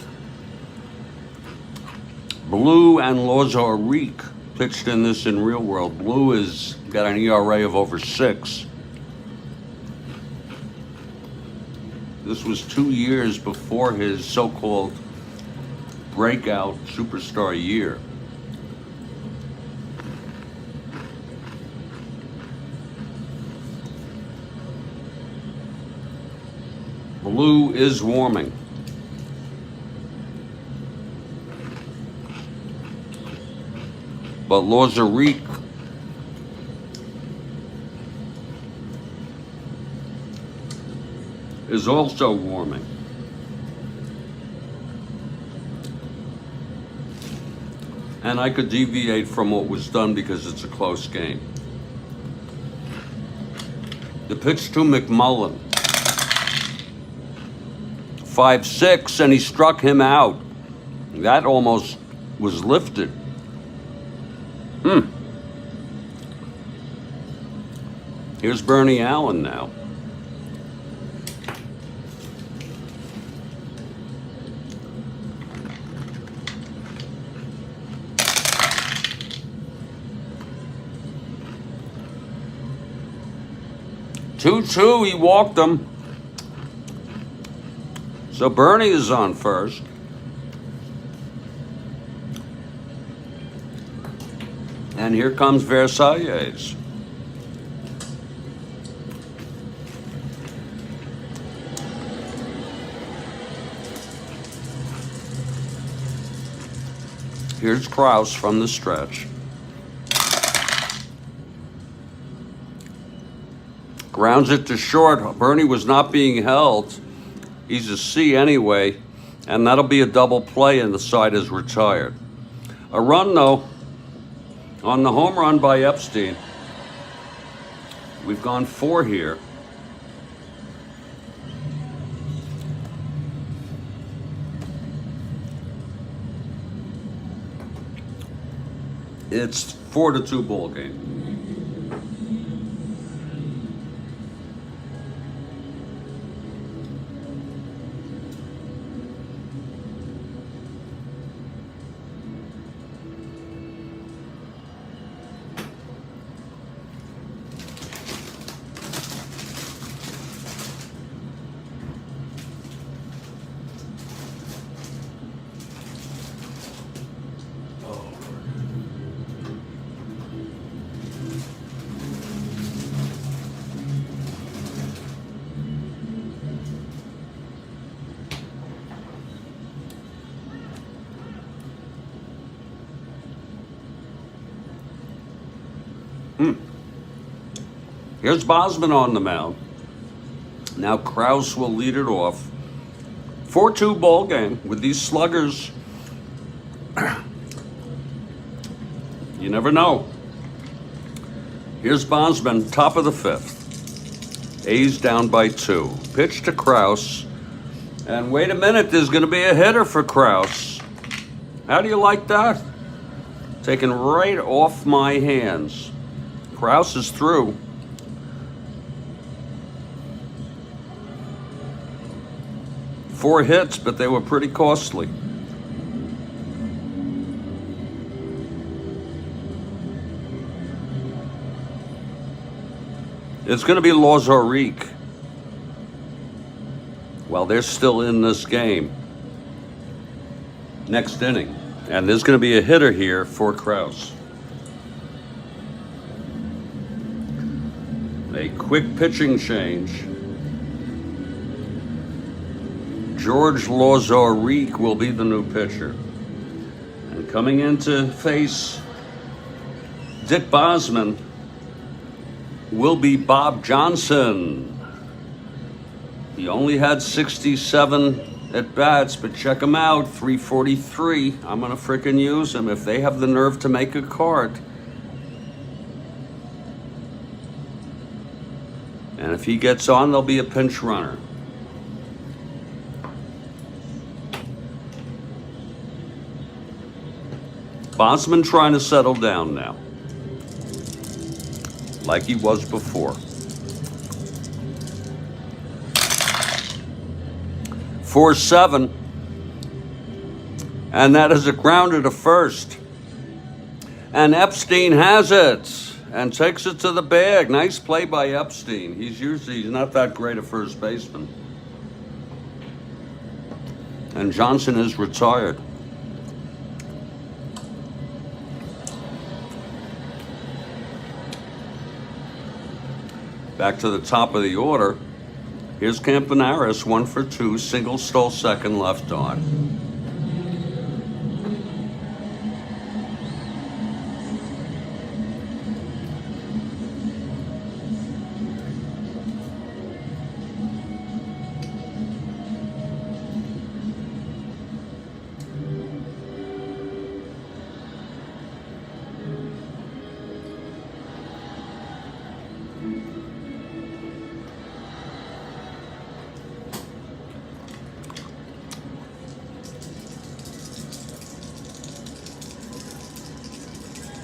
Blue and Lozaric pitched in this in real world. Blue has got an ERA of over 6. This was 2 years before his so-called breakout superstar year. Blue is warming. But Lozaric is also warming. And I could deviate from what was done because it's a close game. The pitch to McMullen. 5-6, and he struck him out. That almost was lifted. Here's Bernie Allen now. Two, he walked him. So Bernie is on first. And here comes Versailles. Here's Krausse from the stretch. Grounds it to short. Bernie was not being held. He's a C anyway, and that'll be a double play, and the side is retired. A run, though, on the home run by Epstein. We've gone 4 here. It's 4-2 ball game. Here's Bosman on the mound. Now Krausse will lead it off. 4-2 ball game with these sluggers. You never know. Here's Bosman, top of the 5th. A's down by 2. Pitch to Krausse. And wait a minute, there's going to be a hitter for Krausse. How do you like that? Taken right off my hands. Krausse is through. Four hits, but they were pretty costly. It's going to be Lazaric. Well, they're still in this game. Next inning. And there's going to be a hitter here for Krausse. A quick pitching change. George Lazaric will be the new pitcher. And coming in to face Dick Bosman will be Bob Johnson. He only had 67 at-bats, but check him out, 343. I'm going to frickin' use him if they have the nerve to make a card. And if he gets on, there'll be a pinch runner. Bosman trying to settle down now, like he was before. 4-7, and that is a grounder to first. And Epstein has it and takes it to the bag. Nice play by Epstein. He's not that great a first baseman. And Johnson is retired. Back to the top of the order. Here's Campanaris, 1 for 2, single, stole second, left on.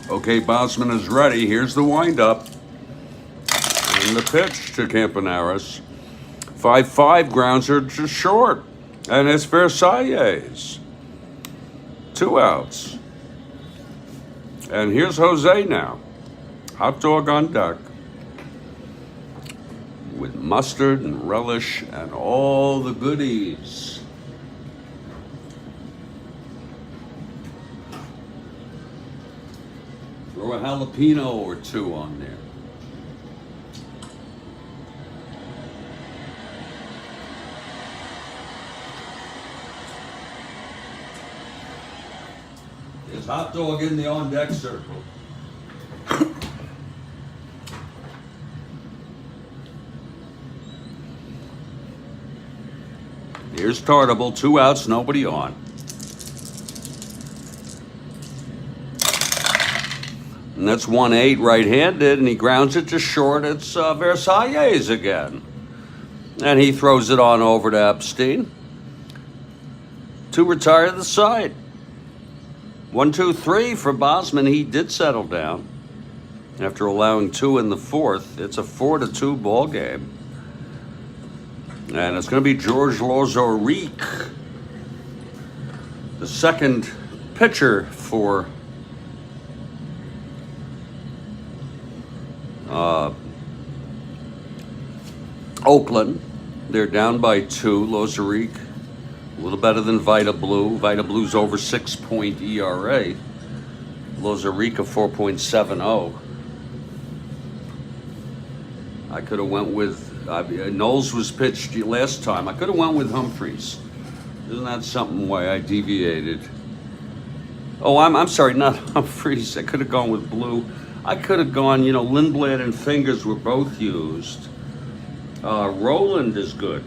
Okay, Bosman is ready. Here's the windup. And the pitch to Campanaris. 5-5, grounds are just short. And it's Versailles. 2 outs. And here's Jose now. Hot dog on deck. With mustard and relish and all the goodies. Throw a jalapeno or 2 on there. There's hot dog in the on-deck circle. Here's Tartable, 2 outs, nobody on. And that's 1-8 right-handed, and he grounds it to short. It's Versailles again. And he throws it on over to Epstein to retire the side. 1, 2, 3 for Bosman. He did settle down after allowing 2 in the fourth. It's a 4-2 ball game. And it's going to be George Lozoric, the second pitcher for Oakland. They're down by 2. Lozoric, a little better than Vita Blue. Vita Blue's over 6-point ERA. Lozoric a 4.70. I could have went with Knowles was pitched last time. I could have went with Humphreys. Isn't that something why I deviated? Oh, I'm sorry, not Humphreys. I could have gone with Blue. I could have gone, Lindblad and Fingers were both used. Roland is good.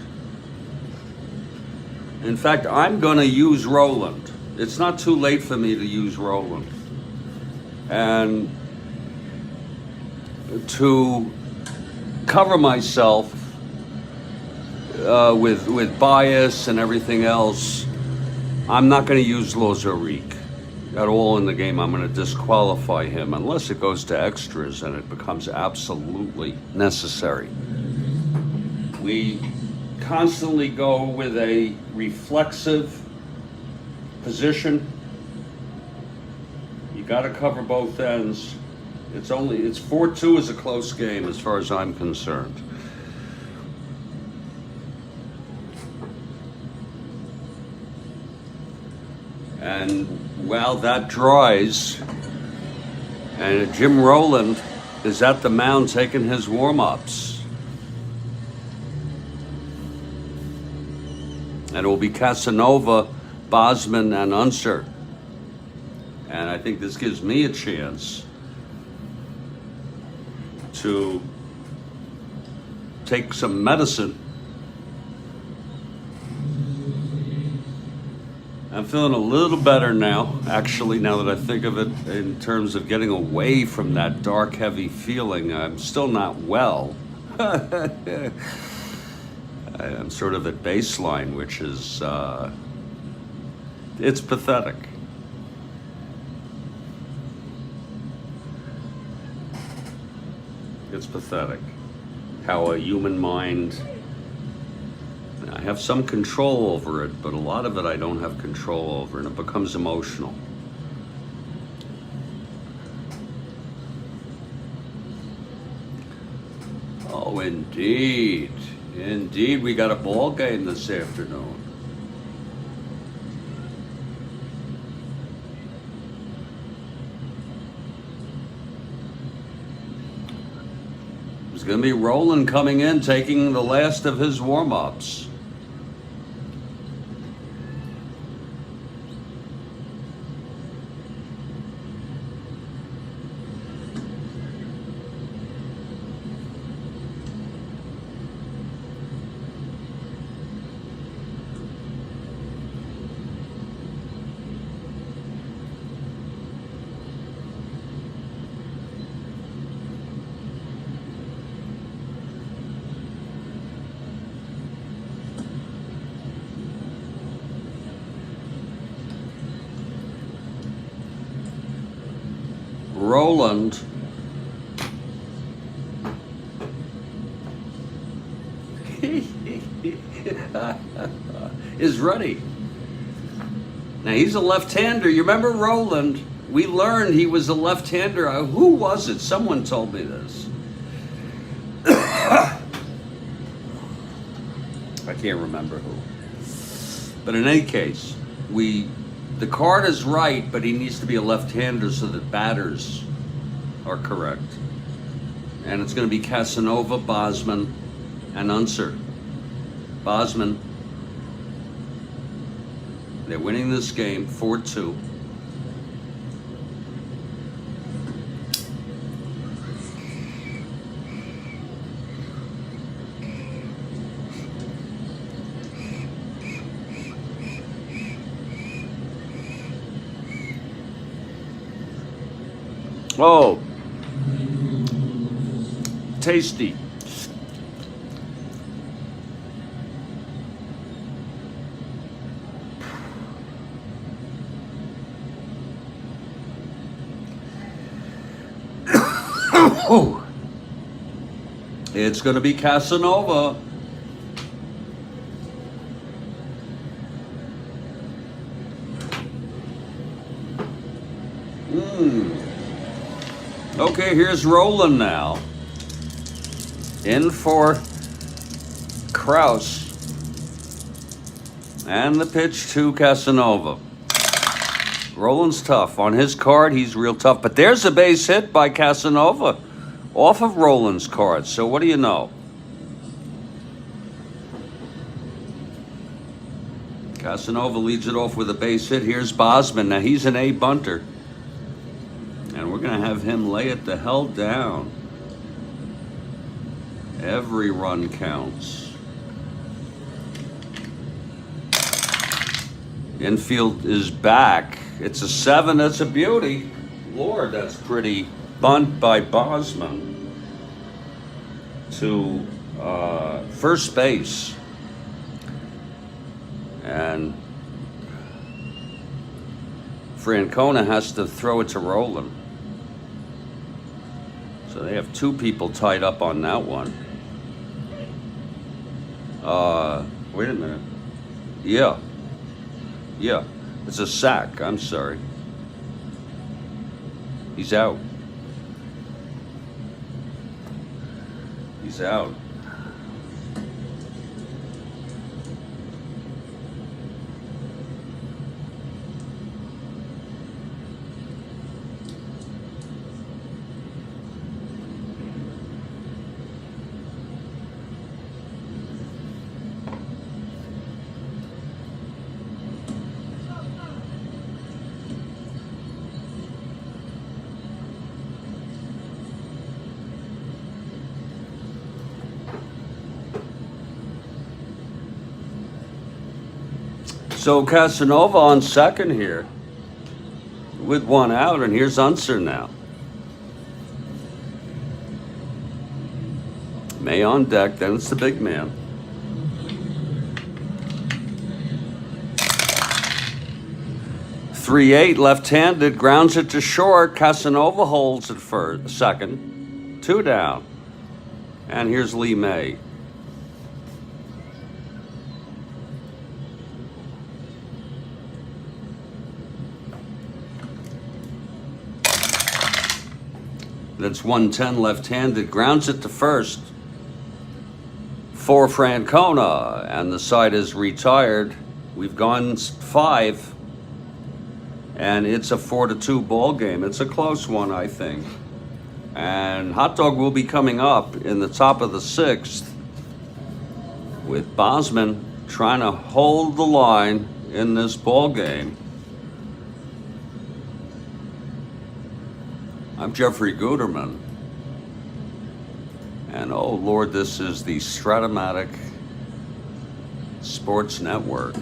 In fact, I'm going to use Roland. It's not too late for me to use Roland. And to cover myself with bias and everything else, I'm not going to use Lozoric at all in the game. I'm going to disqualify him unless it goes to extras and it becomes absolutely necessary. We constantly go with a reflexive position. You got to cover both ends. It's 4-2 is a close game as far as I'm concerned. And while that dries, and Jim Rowland is at the mound taking his warm-ups. And it will be Casanova, Bosman, and Unser. And I think this gives me a chance to take some medicine. I'm feeling a little better now, actually, now that I think of it, in terms of getting away from that dark, heavy feeling. I'm still not well. I'm sort of at baseline, which is, it's pathetic. It's pathetic how a human mind, I have some control over it, but a lot of it I don't have control over, and it becomes emotional. Oh, indeed. Indeed, we got a ball game this afternoon. It's going to be Roland coming in, taking the last of his warm-ups. Roland is ready. Now he's a left-hander. You remember Roland? We learned he was a left-hander. Who was it? Someone told me this. I can't remember who. But in any case, the card is right, but he needs to be a left-hander so that batters are correct. And it's going to be Casanova, Bosman, and Unser. Bosman. They're winning this game 4-2. Oh, tasty. Whew. It's going to be Casanova. Okay, here's Roland now. In for Krausse. And the pitch to Casanova. Roland's tough. On his card, he's real tough. But there's a base hit by Casanova off of Roland's card. So what do you know? Casanova leads it off with a base hit. Here's Bosman. Now he's an A bunter. And we're going to have him lay it the hell down. Every run counts. Infield is back. It's a 7. That's a beauty. Lord, that's pretty. Bunt by Bosman to first base. And Francona has to throw it to Roland. So they have 2 people tied up on that one. Wait a minute. Yeah. It's a sack. I'm sorry. He's out. He's out. So Casanova on second here with 1 out, and here's Unser now. May on deck, then it's the big man. .38 left-handed, grounds it to short. Casanova holds it for second. 2 down. And here's Lee May. That's 110 left-handed, grounds it to first for Francona, and the side is retired. We've gone 5, and it's a 4-2 ball game. It's a close one, I think. And Hot Dog will be coming up in the top of the 6th with Bosman trying to hold the line in this ball game. I'm Jeffrey Guterman, and oh Lord, this is the Strat-O-Matic Sports Network.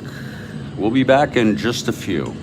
We'll be back in just a few.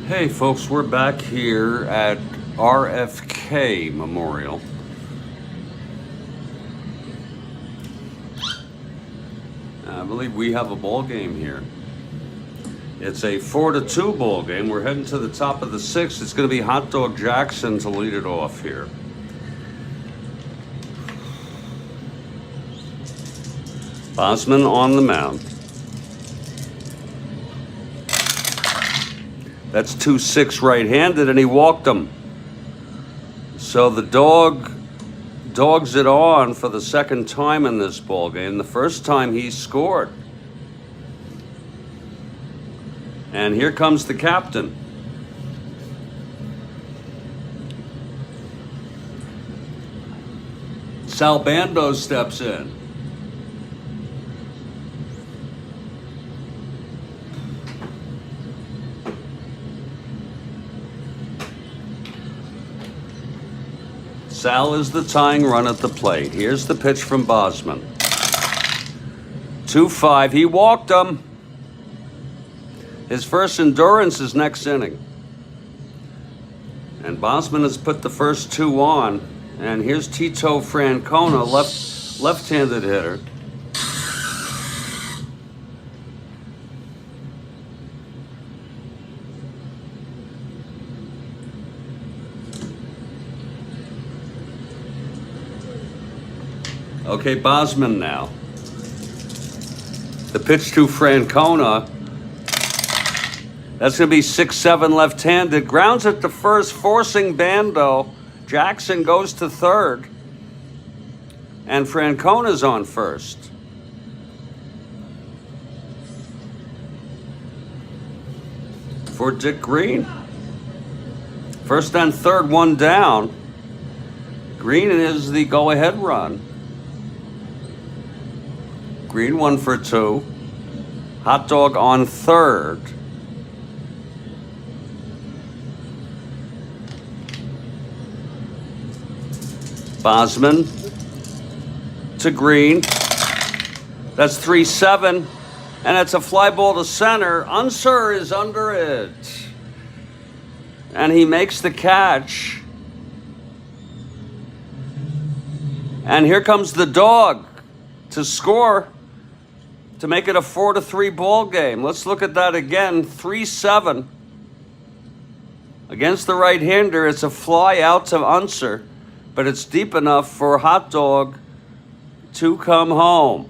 Hey folks, we're back here at RFK Memorial. I believe we have a ball game here. It's a 4-2 ball game. We're heading to the top of the sixth. It's going to be Hot Dog Jackson to lead it off here. Bosman on the mound. That's 2-6 right-handed, and he walked him. So the dogs it on for the second time in this ball game. The first time he scored. And here comes the captain. Sal Bando steps in. Sal is the tying run at the plate. Here's the pitch from Bosman. 2-5. He walked him. His first endurance is next inning. And Bosman has put the first two on. And here's Tito Francona, left-handed hitter. Okay, Bosman now. The pitch to Francona. That's going to be 6-7 left-handed. Grounds at the first, forcing Bando. Jackson goes to third. And Francona's on first. For Dick Green. First and third, one down. Green is the go-ahead run. Green 1 for 2. Hot Dog on third. Bosman to Green. That's 3-7. And it's a fly ball to center. Unser is under it. And he makes the catch. And here comes the dog to score, to make it a 4-3 ball game. Let's look at that again. 3-7 against the right-hander. It's a fly out to Unser, but it's deep enough for Hot Dog to come home.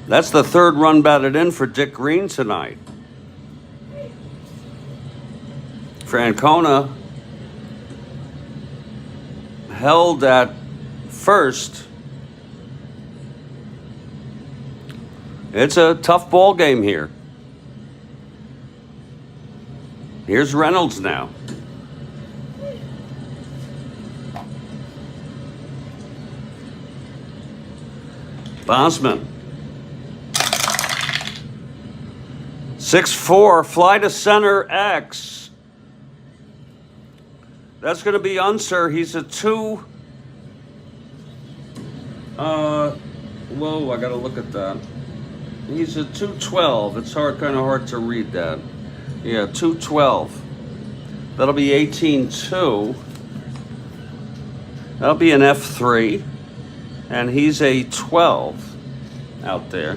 That's the third run batted in for Dick Green tonight. Francona held at first. It's a tough ball game here. Here's Reynolds now. Bosman. 6-4, fly to center X. That's going to be Unser. He's a 2. Whoa, I got to look at that. He's a 2-12. It's kind of hard to read that. Yeah, 2-12. That'll be 18-2. That'll be an F3. And he's a 12 out there.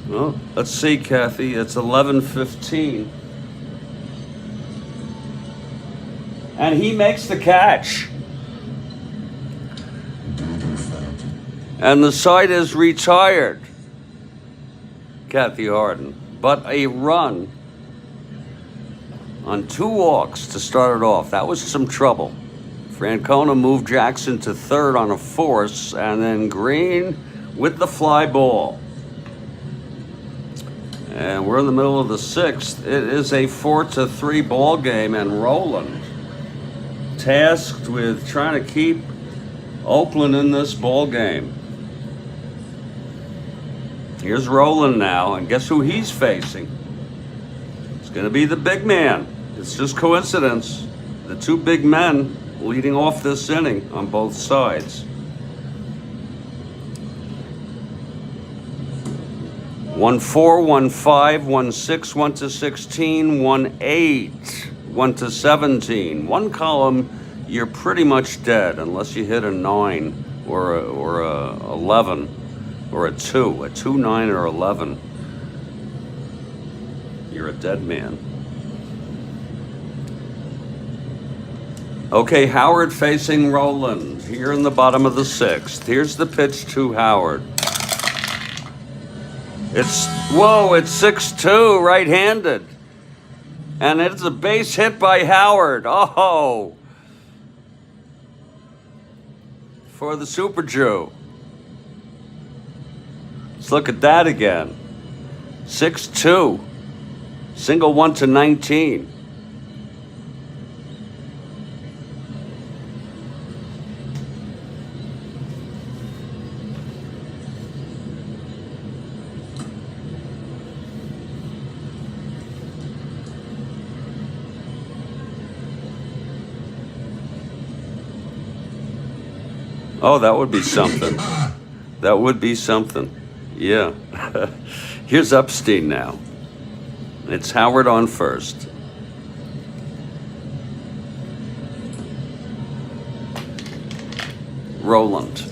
Well, let's see, Kathy. It's 11-15. And he makes the catch. And the side is retired, Kathy Harden. But a run on 2 walks to start it off. That was some trouble. Francona moved Jackson to third on a force, and then Green with the fly ball. And we're in the middle of the sixth. It is a 4-3 ball game, and Roland tasked with trying to keep Oakland in this ball game. Here's Roland now, and guess who he's facing? It's going to be the big man. It's just coincidence. The 2 big men leading off this inning on both sides. 1-4, 1-5, 1-6, 1-16, 1-8, 1-17. One column, you're pretty much dead unless you hit a 9 or a 11 or a 2. A 2, 9, or 11. You're a dead man. Okay, Howard facing Roland here in the bottom of the 6th. Here's the pitch to Howard. It's 6-2, right-handed. And it's a base hit by Howard. Oh, for the Super Jew. Let's look at that again. 6-2, single 1-19. Oh, that would be something. That would be something. Yeah. Here's Epstein now. It's Howard on first. Roland.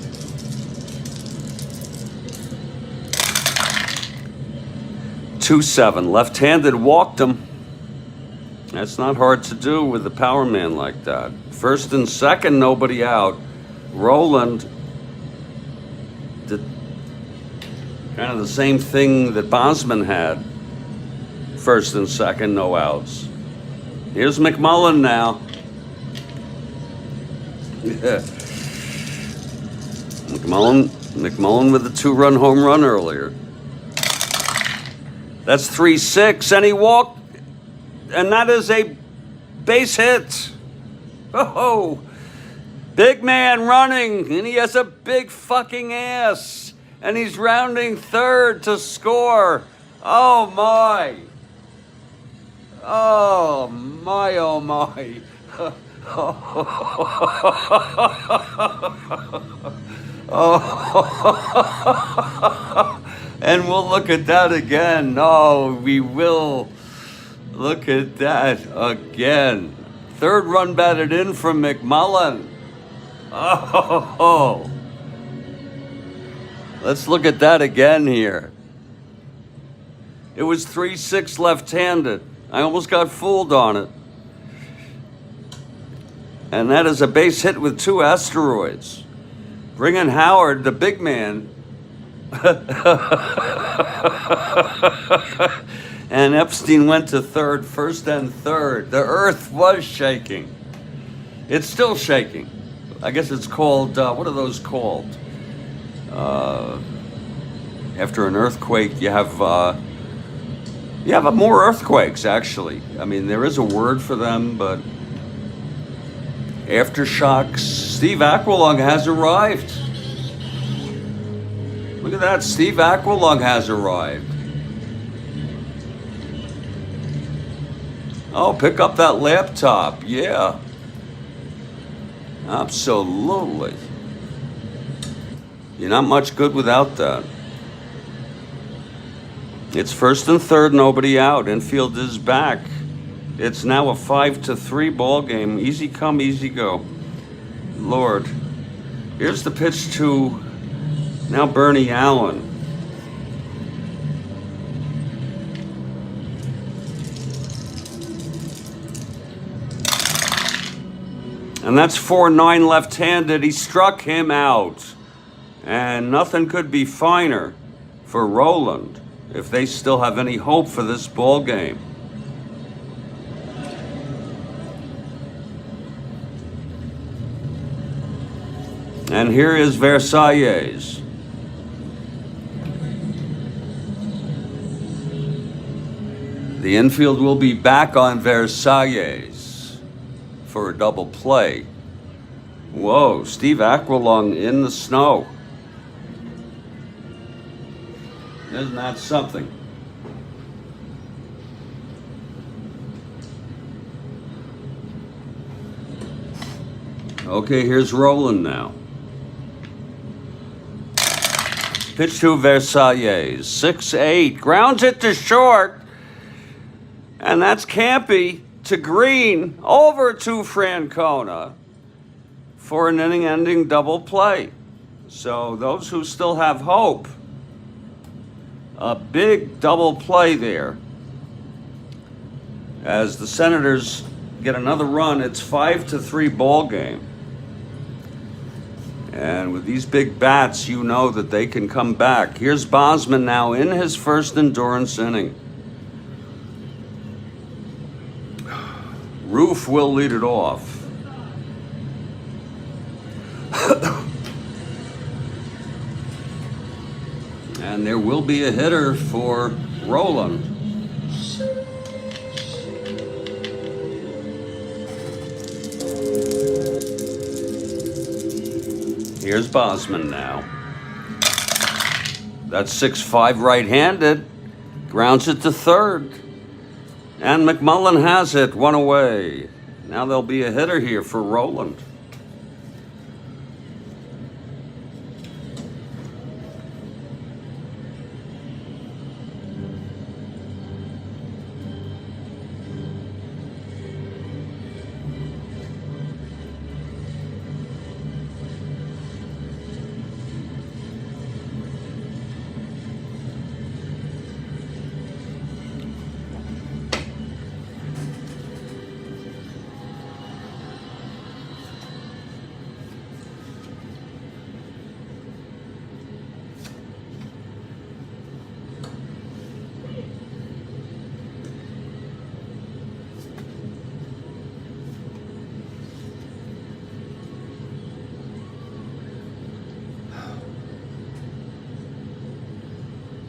2-7. Left-handed, walked him. That's not hard to do with a power man like that. First and second, nobody out. Roland did kind of the same thing that Bosman had. First and second, no outs. Here's McMullen now. Yeah. McMullen with the 2-run home run earlier. That's 3-6, and he walked, and that is a base hit. Oh, big man running, and he has a big fucking ass, and he's rounding third to score. Oh my. Oh my, oh my. Oh. And we'll look at that again. Oh, we will look at that again. Third run batted in from McMullen. Oh. Let's look at that again here. It was 3-6 left-handed. I almost got fooled on it. And that is a base hit with 2 asteroids. Bringing Howard, the big man. And Epstein went to third, first and third. The earth was shaking. It's still shaking. I guess it's called, what are those called? After an earthquake, you have more earthquakes, actually. I mean, there is a word for them, but aftershocks. Steve Aqualung has arrived. Look at that, Steve Aqualung has arrived. Oh, pick up that laptop, yeah. Absolutely. You're not much good without that. It's first and third, nobody out. Infield is back. It's now a 5-3 ball game. Easy come, easy go. Lord. Here's the pitch to now Bernie Allen. And that's 4-9 left-handed. He struck him out. And nothing could be finer for Roland if they still have any hope for this ball game. And here is Versailles. The infield will be back on Versailles for a double play. Whoa, Steve Aqualung in the snow. Isn't that something? Okay, here's Roland now. Pitch to Versailles. 6-8. Grounds it to short. And that's Campy to Green over to Francona for an inning-ending double play. So those who still have hope, a big double play there. As the Senators get another run, it's 5-3 ball game. And with these big bats, you know that they can come back. Here's Bosman now in his first endurance inning. Roof will lead it off. And there will be a hitter for Roland. Here's Bosman now. That's 6-5 right-handed. Grounds it to third. And McMullen has it, one away. Now there'll be a hitter here for Roland.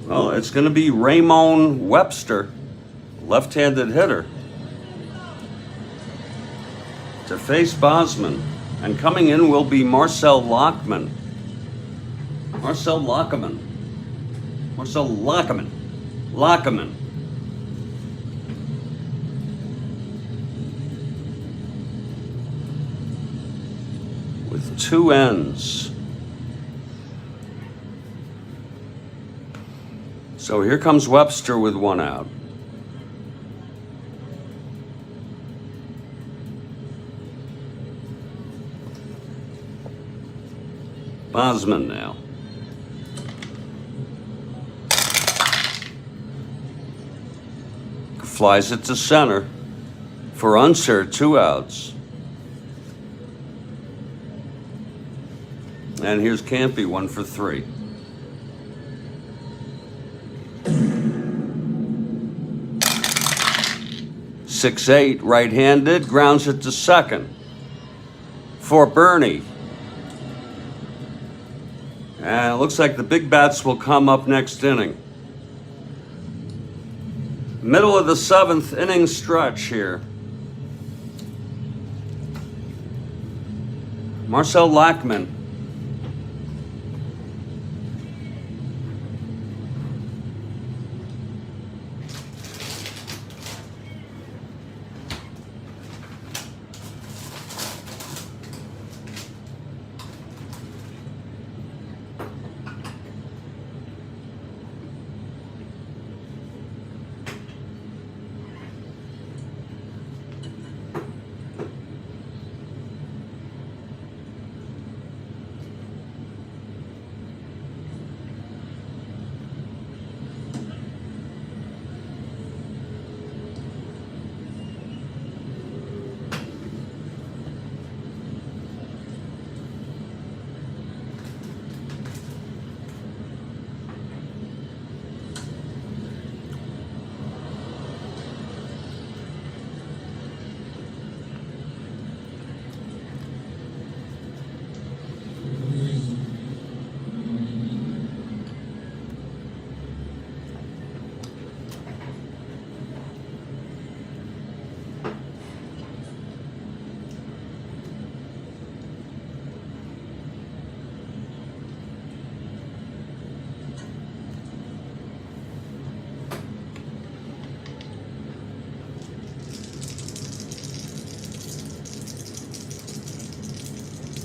Well, it's going to be Ramon Webster, left-handed hitter, to face Bosman. And coming in will be Marcel Lockman. Lockman. With 2 ends. So here comes Webster with 1 out. Bosman now. Flies it to center for Unser, 2 outs. And here's Campy, 1 for 3. Six-eight, right-handed, grounds it to second for Bernie. And it looks like the big bats will come up next inning. Middle of the 7th inning stretch here. Marcel Lockman.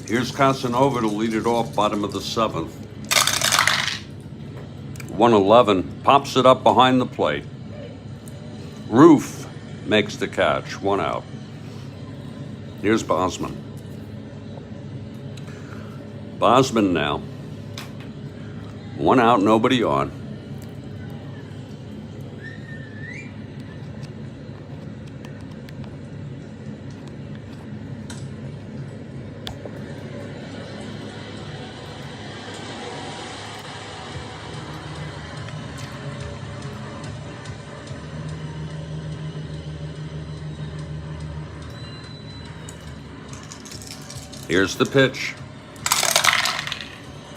Here's Casanova to lead it off, bottom of the 7th. 111, pops it up behind the plate. Roof makes the catch, 1 out. Here's Bosman. Bosman now. 1 out, nobody on. Here's the pitch.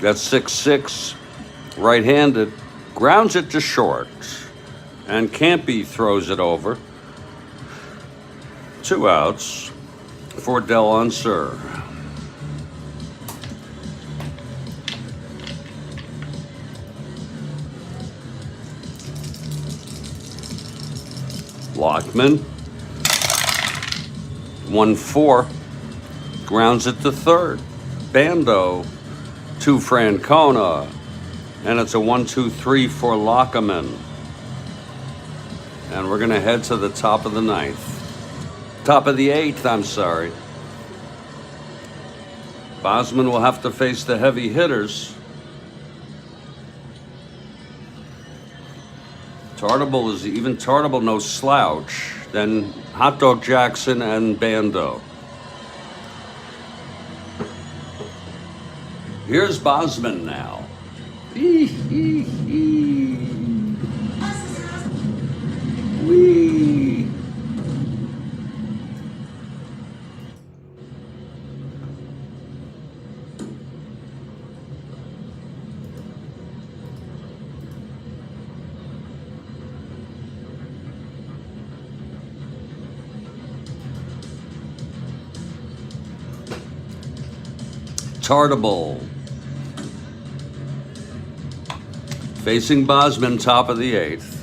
That's 6-6, right-handed, grounds it to short, and Campy throws it over. 2 outs for Del on serve. Lockman, 1-4. Grounds it to third. Bando to Francona. And it's a 1-2-3 for Lockerman. And we're going to head to the top of the ninth. Top of the eighth, I'm sorry. Bosman will have to face the heavy hitters. Tartable no slouch. Then Hot Dog Jackson and Bando. Here's Bosman now. Wee. Tartable. Facing Bosman, top of the eighth.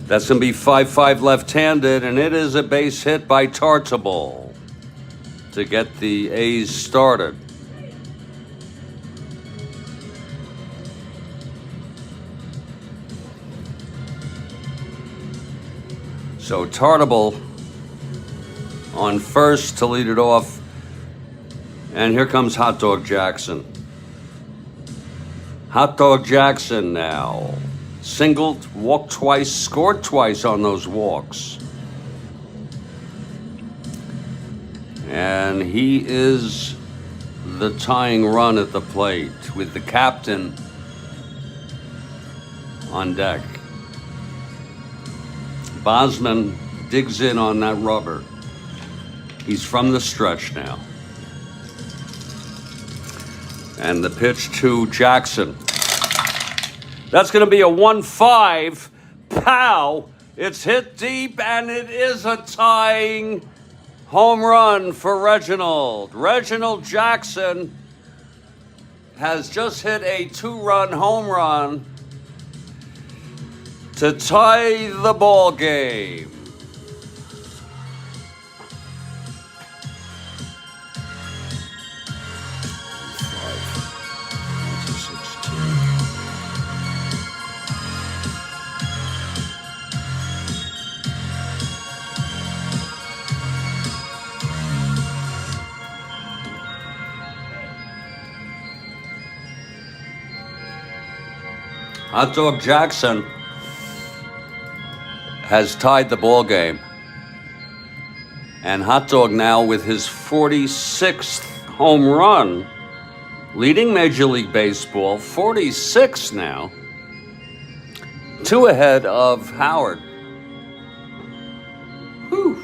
That's going to be 5-5 left-handed, and it is a base hit by Tartable to get the A's started. So Tartable on first to lead it off. And here comes Hot Dog Jackson. Hot Dog Jackson now. Singled, walked twice, scored twice on those walks. And he is the tying run at the plate with the captain on deck. Bosman digs in on that rubber. He's from the stretch now. And the pitch to Jackson. That's going to be a 1-5. Pow! It's hit deep, and it is a tying home run for Reginald. Reginald Jackson has just hit a 2-run home run to tie the ball game. Hot Dog Jackson has tied the ball game. And Hot Dog now with his 46th home run, leading Major League Baseball, 46 now, 2 ahead of Howard. Whew.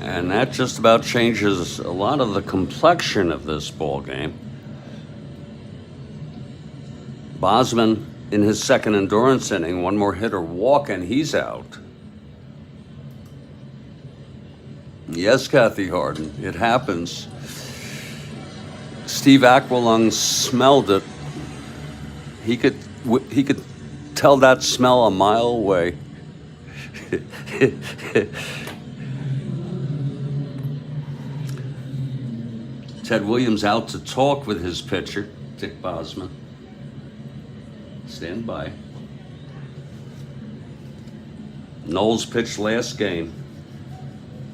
And that just about changes a lot of the complexion of this ball game. Bosman in his second endurance inning, one more hit or walk, and he's out. Yes, Kathy Harden, it happens. Steve Aquilung smelled it. He could tell that smell a mile away. Ted Williams out to talk with his pitcher, Dick Bosman. Stand by. Knowles pitched last game.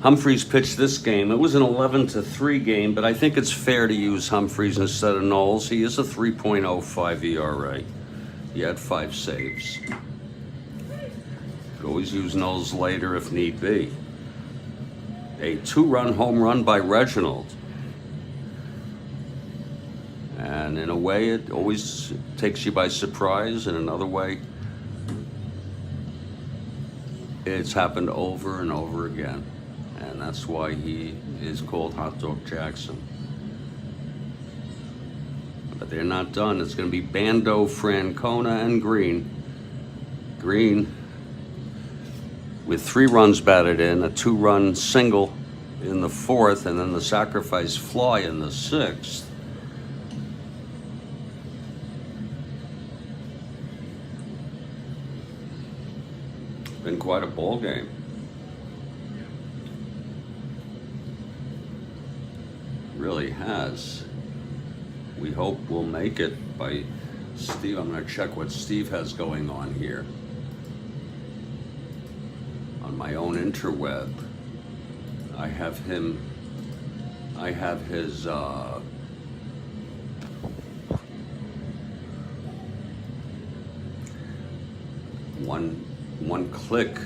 Humphreys pitched this game. It was an 11-3 game, but I think it's fair to use Humphreys instead of Knowles. He is a 3.05 ERA. He had 5 saves. Could always use Knowles later if need be. A 2-run home run by Reginald. And in a way, it always takes you by surprise. In another way, it's happened over and over again. And that's why he is called Hot Dog Jackson. But they're not done. It's going to be Bando, Francona, and Green. Green with 3 runs batted in, a 2-run single in the 4th, and then the sacrifice fly in the 6th. Been quite a ball game. Really has. We hope we'll make it by Steve. I'm going to check what Steve has going on here on my own interweb. I have his one click.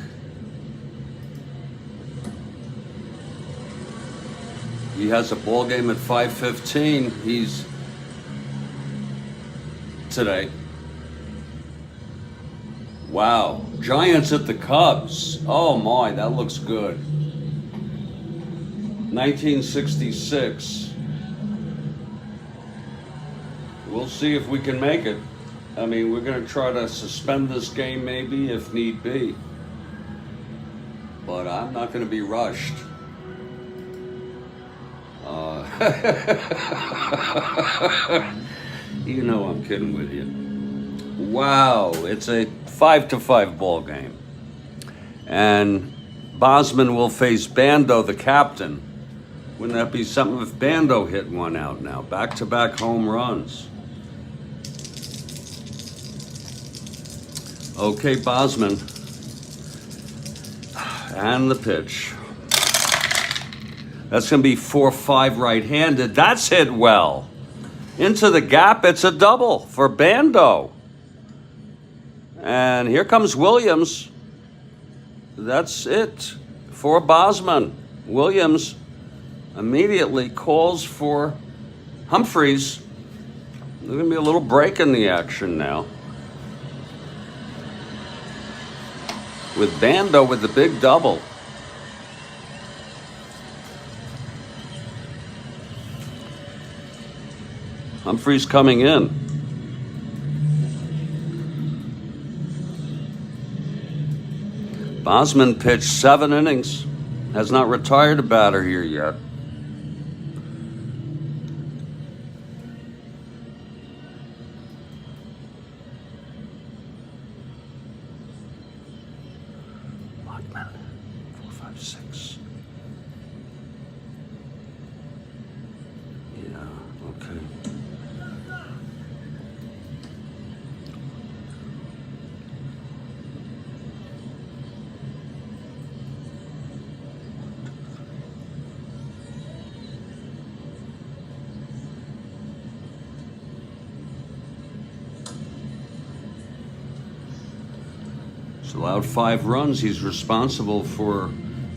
He has a ball game at 5:15. He's today. Wow, Giants at the Cubs. Oh my, that looks good. 1966. We'll see if we can make it. I mean, we're going to try to suspend this game maybe if need be. But I'm not going to be rushed. You know I'm kidding with you. Wow, it's a 5-5 ball game. And Bosman will face Bando, the captain. Wouldn't that be something if Bando hit one out now? Back-to-back home runs. Okay, Bosman. And the pitch. That's going to be 4-5 right-handed. That's hit well. Into the gap, it's a double for Bando. And here comes Williams. That's it for Bosman. Williams immediately calls for Humphreys. There's going to be a little break in the action now. With Bando with the big double. Humphreys coming in. Bosman pitched 7 innings. Has not retired a batter here yet. Bachman, 4, 5, 6. Yeah, okay. Allowed 5 runs. He's responsible for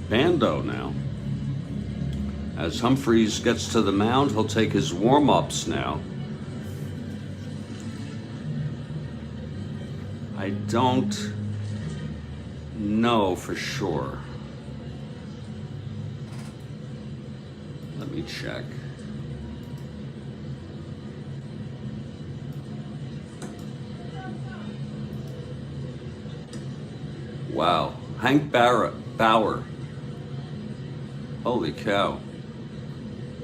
Bando now. As Humphreys gets to the mound, he'll take his warm-ups now. I don't know for sure. me check. Wow, Hank Bauer. Holy cow.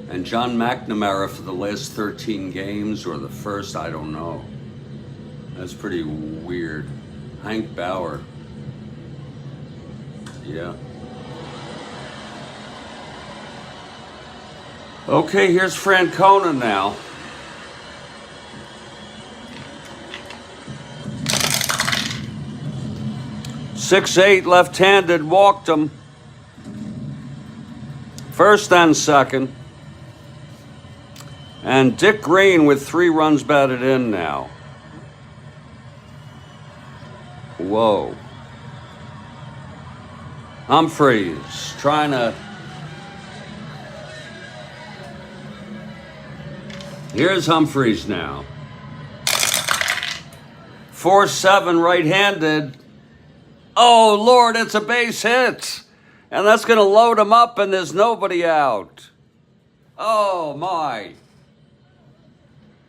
And John McNamara for the last 13 games, or the first, I don't know. That's pretty weird. Hank Bauer. Yeah. Okay, here's Francona now. .68 left-handed, walked him. First and second. And Dick Green with 3 runs batted in now. Whoa. Humphreys trying to... Here's Humphreys now. 4-7 right-handed. Oh, Lord, it's a base hit. And that's going to load him up, and there's nobody out. Oh, my.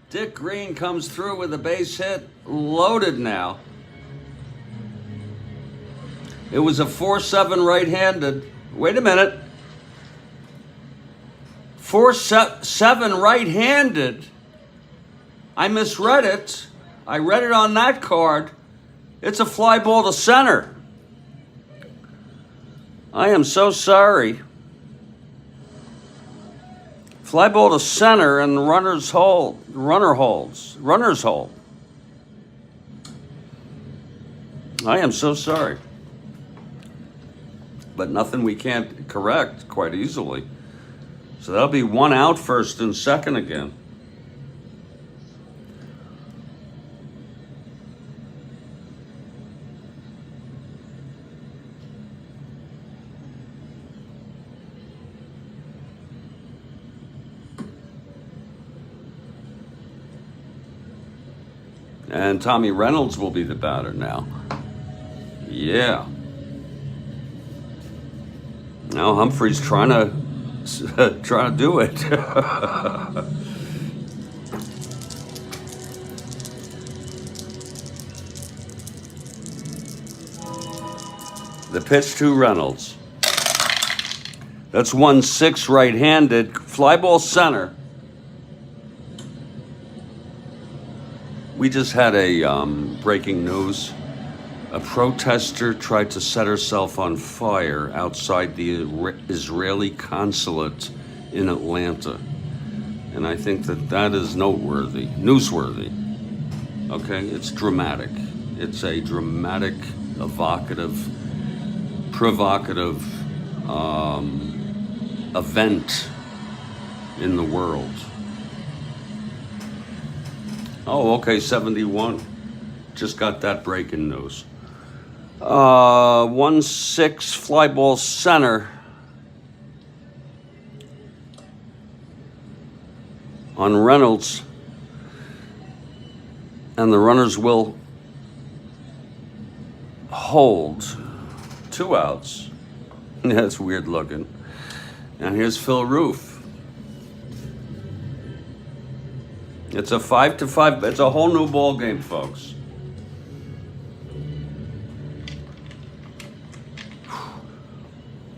Dick Green comes through with a base hit, loaded now. It was a 4-7 right-handed. Wait a minute. 4-7 right-handed. I misread it. I read it on that card. It's a fly ball to center. I am so sorry. Fly ball to center and runner holds. Runners hold. I am so sorry. But nothing we can't correct quite easily. So that'll be 1 out, first and second again. And Tommy Reynolds will be the batter now. Yeah. Now Humphrey's trying to do it. The pitch to Reynolds. That's 1-6 right-handed. Fly ball center. We just had a breaking news. A protester tried to set herself on fire outside the Israeli consulate in Atlanta. And I think that is newsworthy. Okay, it's dramatic. It's a dramatic, evocative, provocative event in the world. Oh, okay, 71. Just got that breaking news. 1-6 fly ball center on Reynolds. And the runners will hold. 2 outs. That's weird looking. And here's Phil Roof. It's a 5-5. It's a whole new ball game, folks.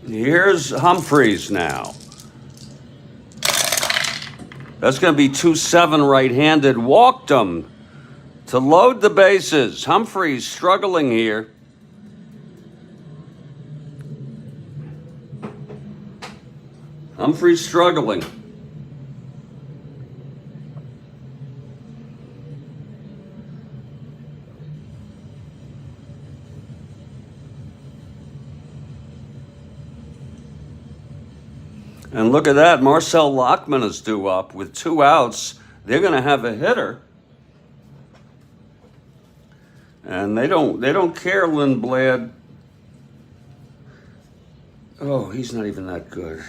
Here's Humphreys now. That's going to be 2-7 right-handed. Walked him to load the bases. Humphreys struggling here. Humphreys struggling. And look at that, Marcel Lockman is due up with 2 outs. They're going to have a hitter. And they don't care, Lindblad. Oh, he's not even that good.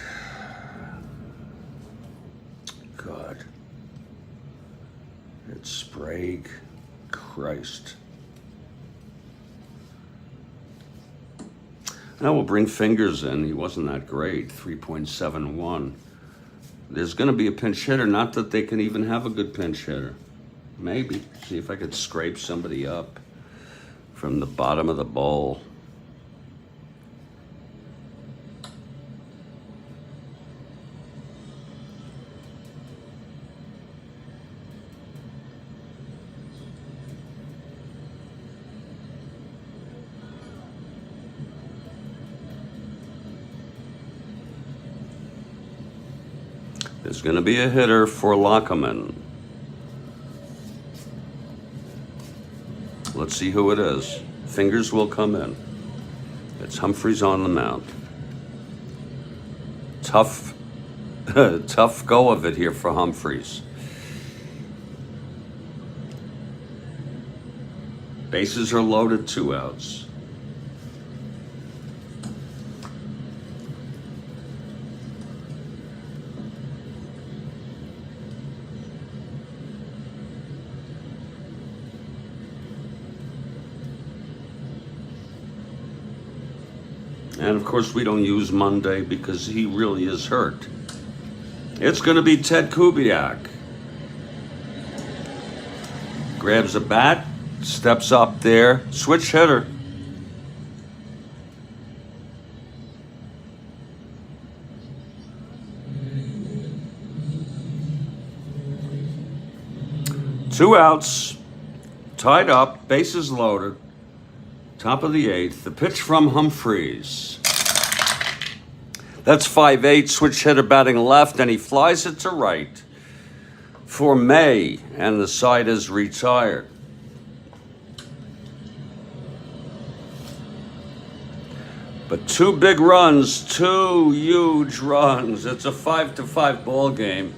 God. It's Sprague. Christ. Now we'll bring Fingers in. He wasn't that great. 3.71. There's going to be a pinch hitter. Not that they can even have a good pinch hitter. Maybe. See if I could scrape somebody up from the bottom of the bowl. There's going to be a hitter for Lockerman. Let's see who it is. Fingers will come in. It's Humphreys on the mound. Tough go of it here for Humphreys. Bases are loaded, 2 outs. And of course, we don't use Monday because he really is hurt. It's going to be Ted Kubiak. Grabs a bat, steps up there, switch hitter. Two outs, tied up, bases loaded. Top of the 8th, the pitch from Humphreys. That's 5-8, switch hitter batting left, and he flies it to right for May, and the side is retired. But 2 big runs, 2 huge runs. It's a 5-5 ball game.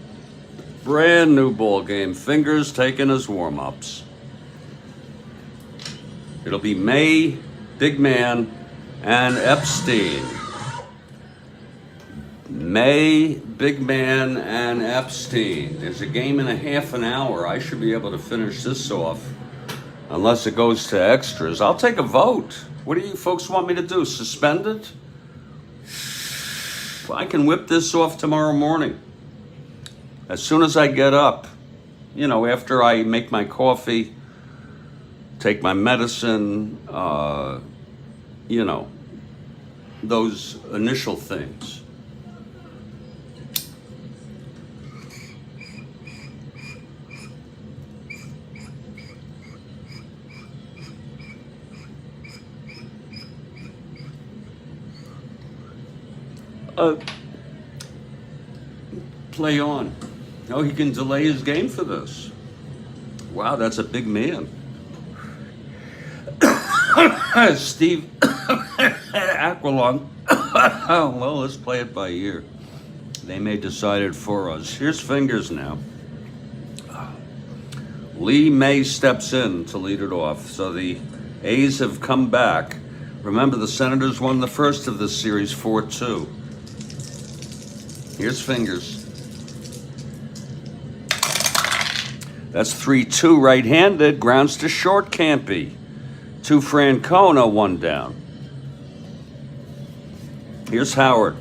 Brand new ball game. Fingers taken as warm-ups. It'll be May, Big Man, and Epstein. May, Big Man, and Epstein. There's a game and a half an hour. I should be able to finish this off unless it goes to extras. I'll take a vote. What do you folks want me to do? Suspend it? I can whip this off tomorrow morning. As soon as I get up, you know, after I make my coffee, take my medicine, you know, those initial things. Play on. Oh, he can delay his game for this. Wow, that's a big man. Steve Aquilon. Well, let's play it by ear. They may decide it for us. Here's Fingers now. Lee May steps in to lead it off. So the A's have come back. Remember, the Senators won the first of this series 4-2. Here's Fingers. That's 3-2 right-handed. Grounds to short, can't be. 2 Francona, 1 down. Here's Howard.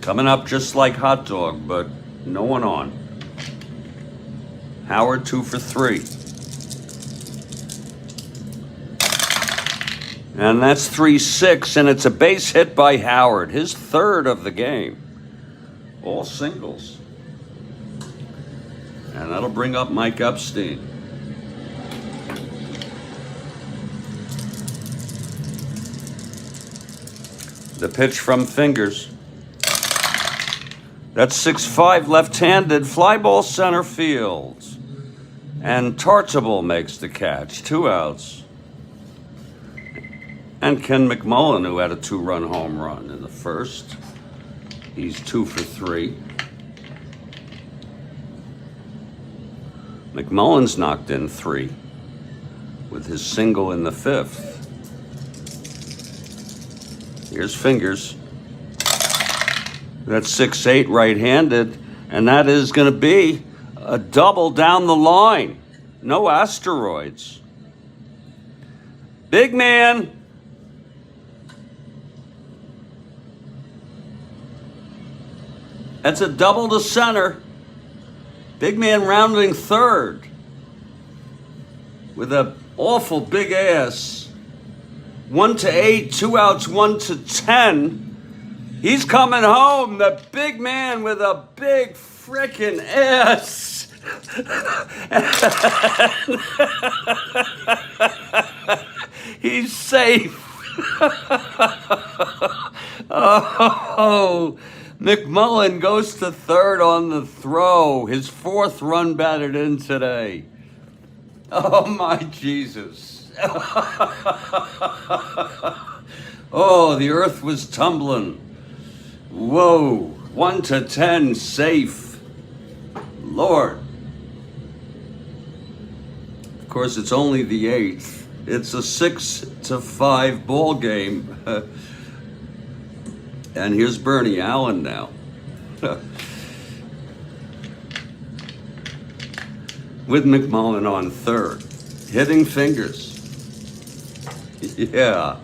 Coming up just like hot dog, but no one on. Howard 2 for 3. And that's 3-6, and it's a base hit by Howard, his 3rd of the game. All singles. And that'll bring up Mike Epstein. The pitch from Fingers. That's 6-5 left-handed, fly ball center field. And Tartable makes the catch, 2 outs. And Ken McMullen, who had a 2-run home run in the first. He's 2 for 3. McMullen's knocked in 3 with his single in the 5th. Here's Fingers. That's 6-8 right-handed, and that is going to be a double down the line. No asteroids. Big man. That's a double to center. Big man rounding third with a awful big ass. 1-8, 2 outs, 1-10. He's coming home. The big man with a big frickin' ass. He's safe. Oh, McMullen goes to third on the throw. His 4th run batted in today. Oh, my Jesus. Oh, the earth was tumbling. Whoa, 1-10, safe. Lord. Of course, it's only the 8th. It's a 6-5 ball game. And here's Bernie Allen now. With McMullen on third. Hitting fingers. Yeah.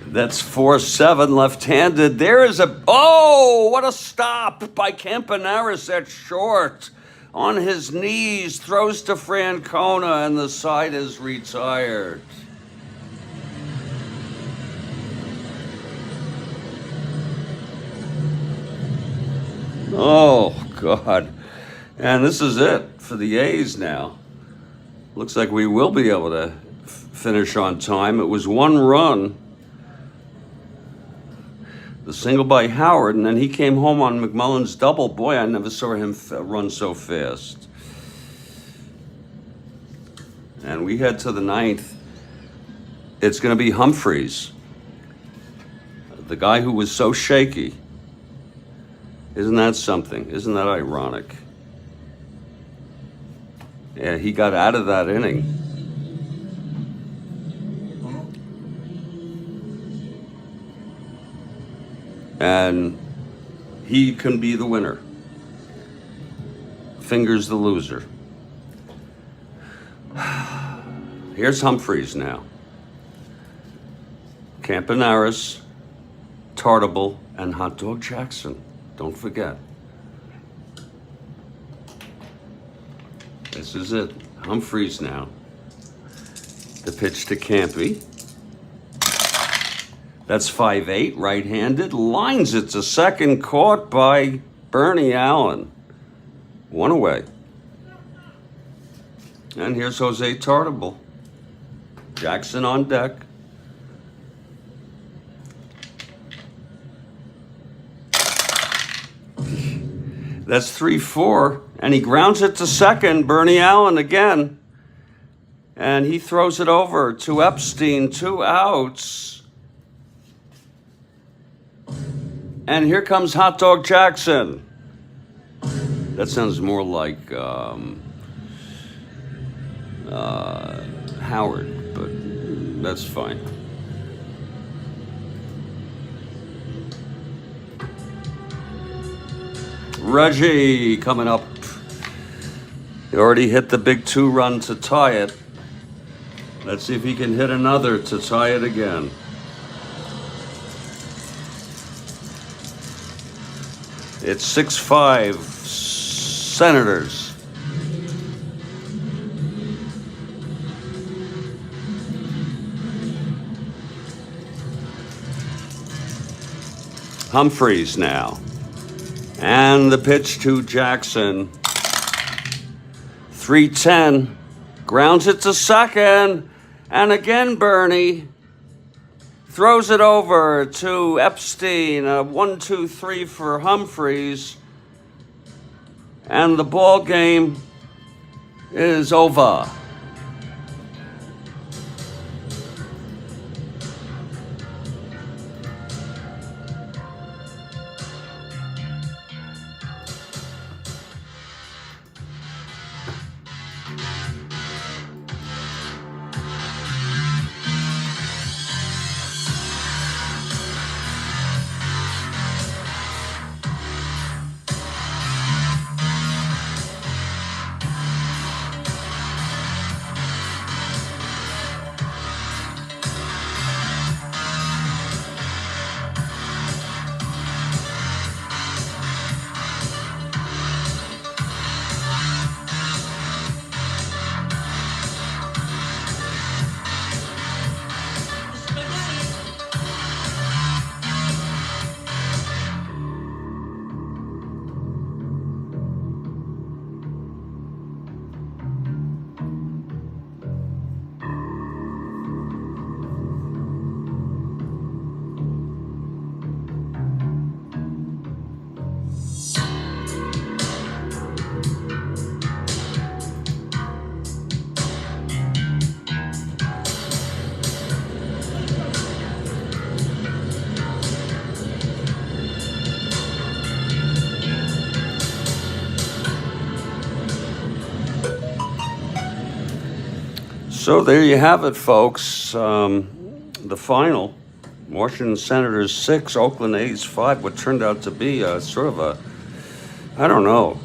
That's 4-7 left-handed. There is a... Oh, what a stop by Campanaris at short. On his knees, throws to Francona, and the side is retired. Oh, God. And this is it for the A's now. Looks like we will be able to finish on time. It was 1 run. The single by Howard, and then he came home on McMullen's double. Boy, I never saw him run so fast. And we head to the 9th. It's going to be Humphreys, the guy who was so shaky. Isn't that something? Isn't that ironic? Yeah, he got out of that inning. And he can be the winner. Fingers the loser. Here's Humphreys now. Campanaris, Tartable, and Hot Dog Jackson. Don't forget. This is it. Humphreys now. The pitch to Campy. That's 5-8, right-handed. Lines it to second, caught by Bernie Allen. 1 away. And here's Jose Tartable. Jackson on deck. That's 3-4. And he grounds it to second. Bernie Allen again. And he throws it over to Epstein. 2 outs. And here comes Hot Dog Jackson. That sounds more like Howard, but that's fine. Reggie coming up. He already hit the big 2-run to tie it. Let's see if he can hit another to tie it again. It's 6-5 Senators. Humphreys now. And the pitch to Jackson. 3-10. Grounds it to second. And again, Bernie throws it over to Epstein. 1-2-3 for Humphreys. And the ball game is over. So there you have it, folks. The final, Washington Senators 6, Oakland A's 5, what turned out to be sort of a, I don't know,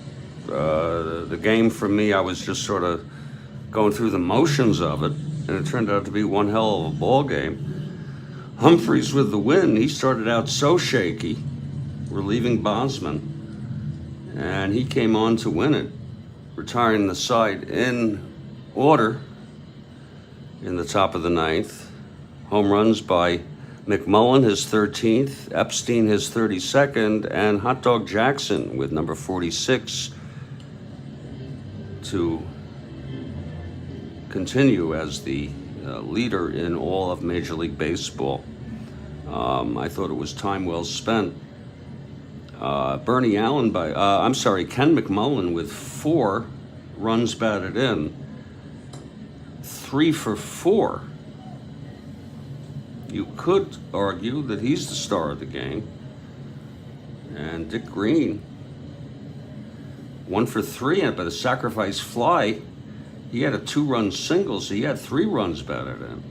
the game for me, I was just sort of going through the motions of it, and it turned out to be one hell of a ball game. Humphreys with the win. He started out so shaky, relieving Bosman, and he came on to win it, retiring the side in order in the top of the ninth. Home runs by McMullen, his 13th, Epstein, his 32nd, and Hot Dog Jackson with number 46 to continue as the leader in all of Major League Baseball. I thought it was time well spent. Ken McMullen with 4 runs batted in, 3 for 4. You could argue that he's the star of the game. And Dick Green, 1 for 3, but a sacrifice fly. He had a 2-run single, so he had 3 runs batted in.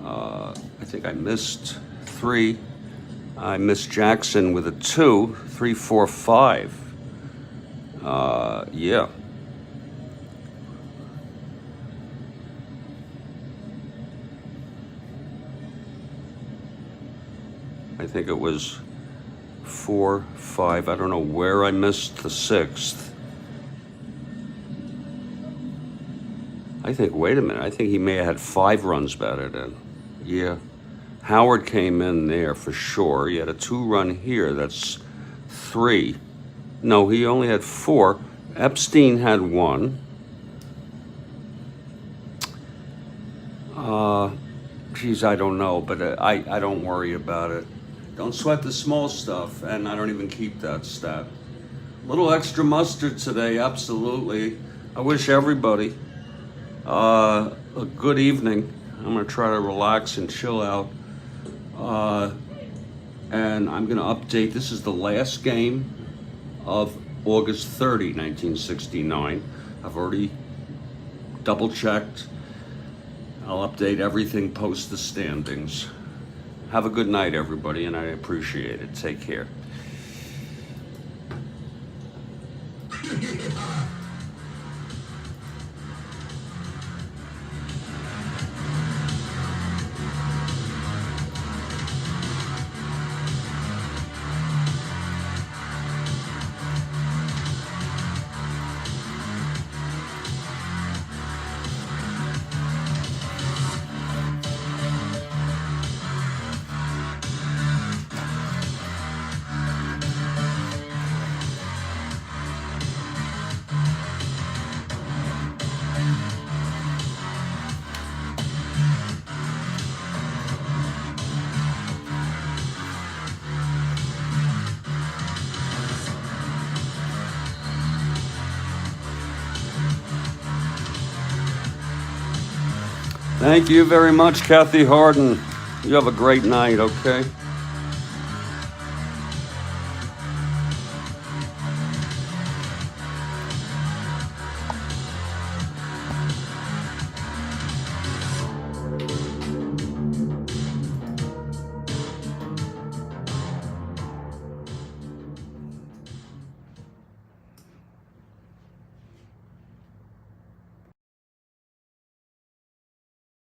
I think I missed 3. I missed Jackson with a 2, 3, 4, 5. Yeah. I think it was 4, 5. I don't know where I missed the 6th. I think, wait a minute, I think he may have had 5 runs batted in. Yeah. Howard came in there for sure. He had a 2-run here. That's 3. No, he only had 4. Epstein had 1. Geez, I don't know, but I don't worry about it. Don't sweat the small stuff, and I don't even keep that stat. Little extra mustard today, absolutely. I wish everybody a good evening. I'm going to try to relax and chill out. And I'm going to update. This is the last game of August 30, 1969. I've already double-checked. I'll update everything post the standings. Have a good night, everybody, and I appreciate it. Take care. Thank you very much, Kathy Harden. You have a great night, okay?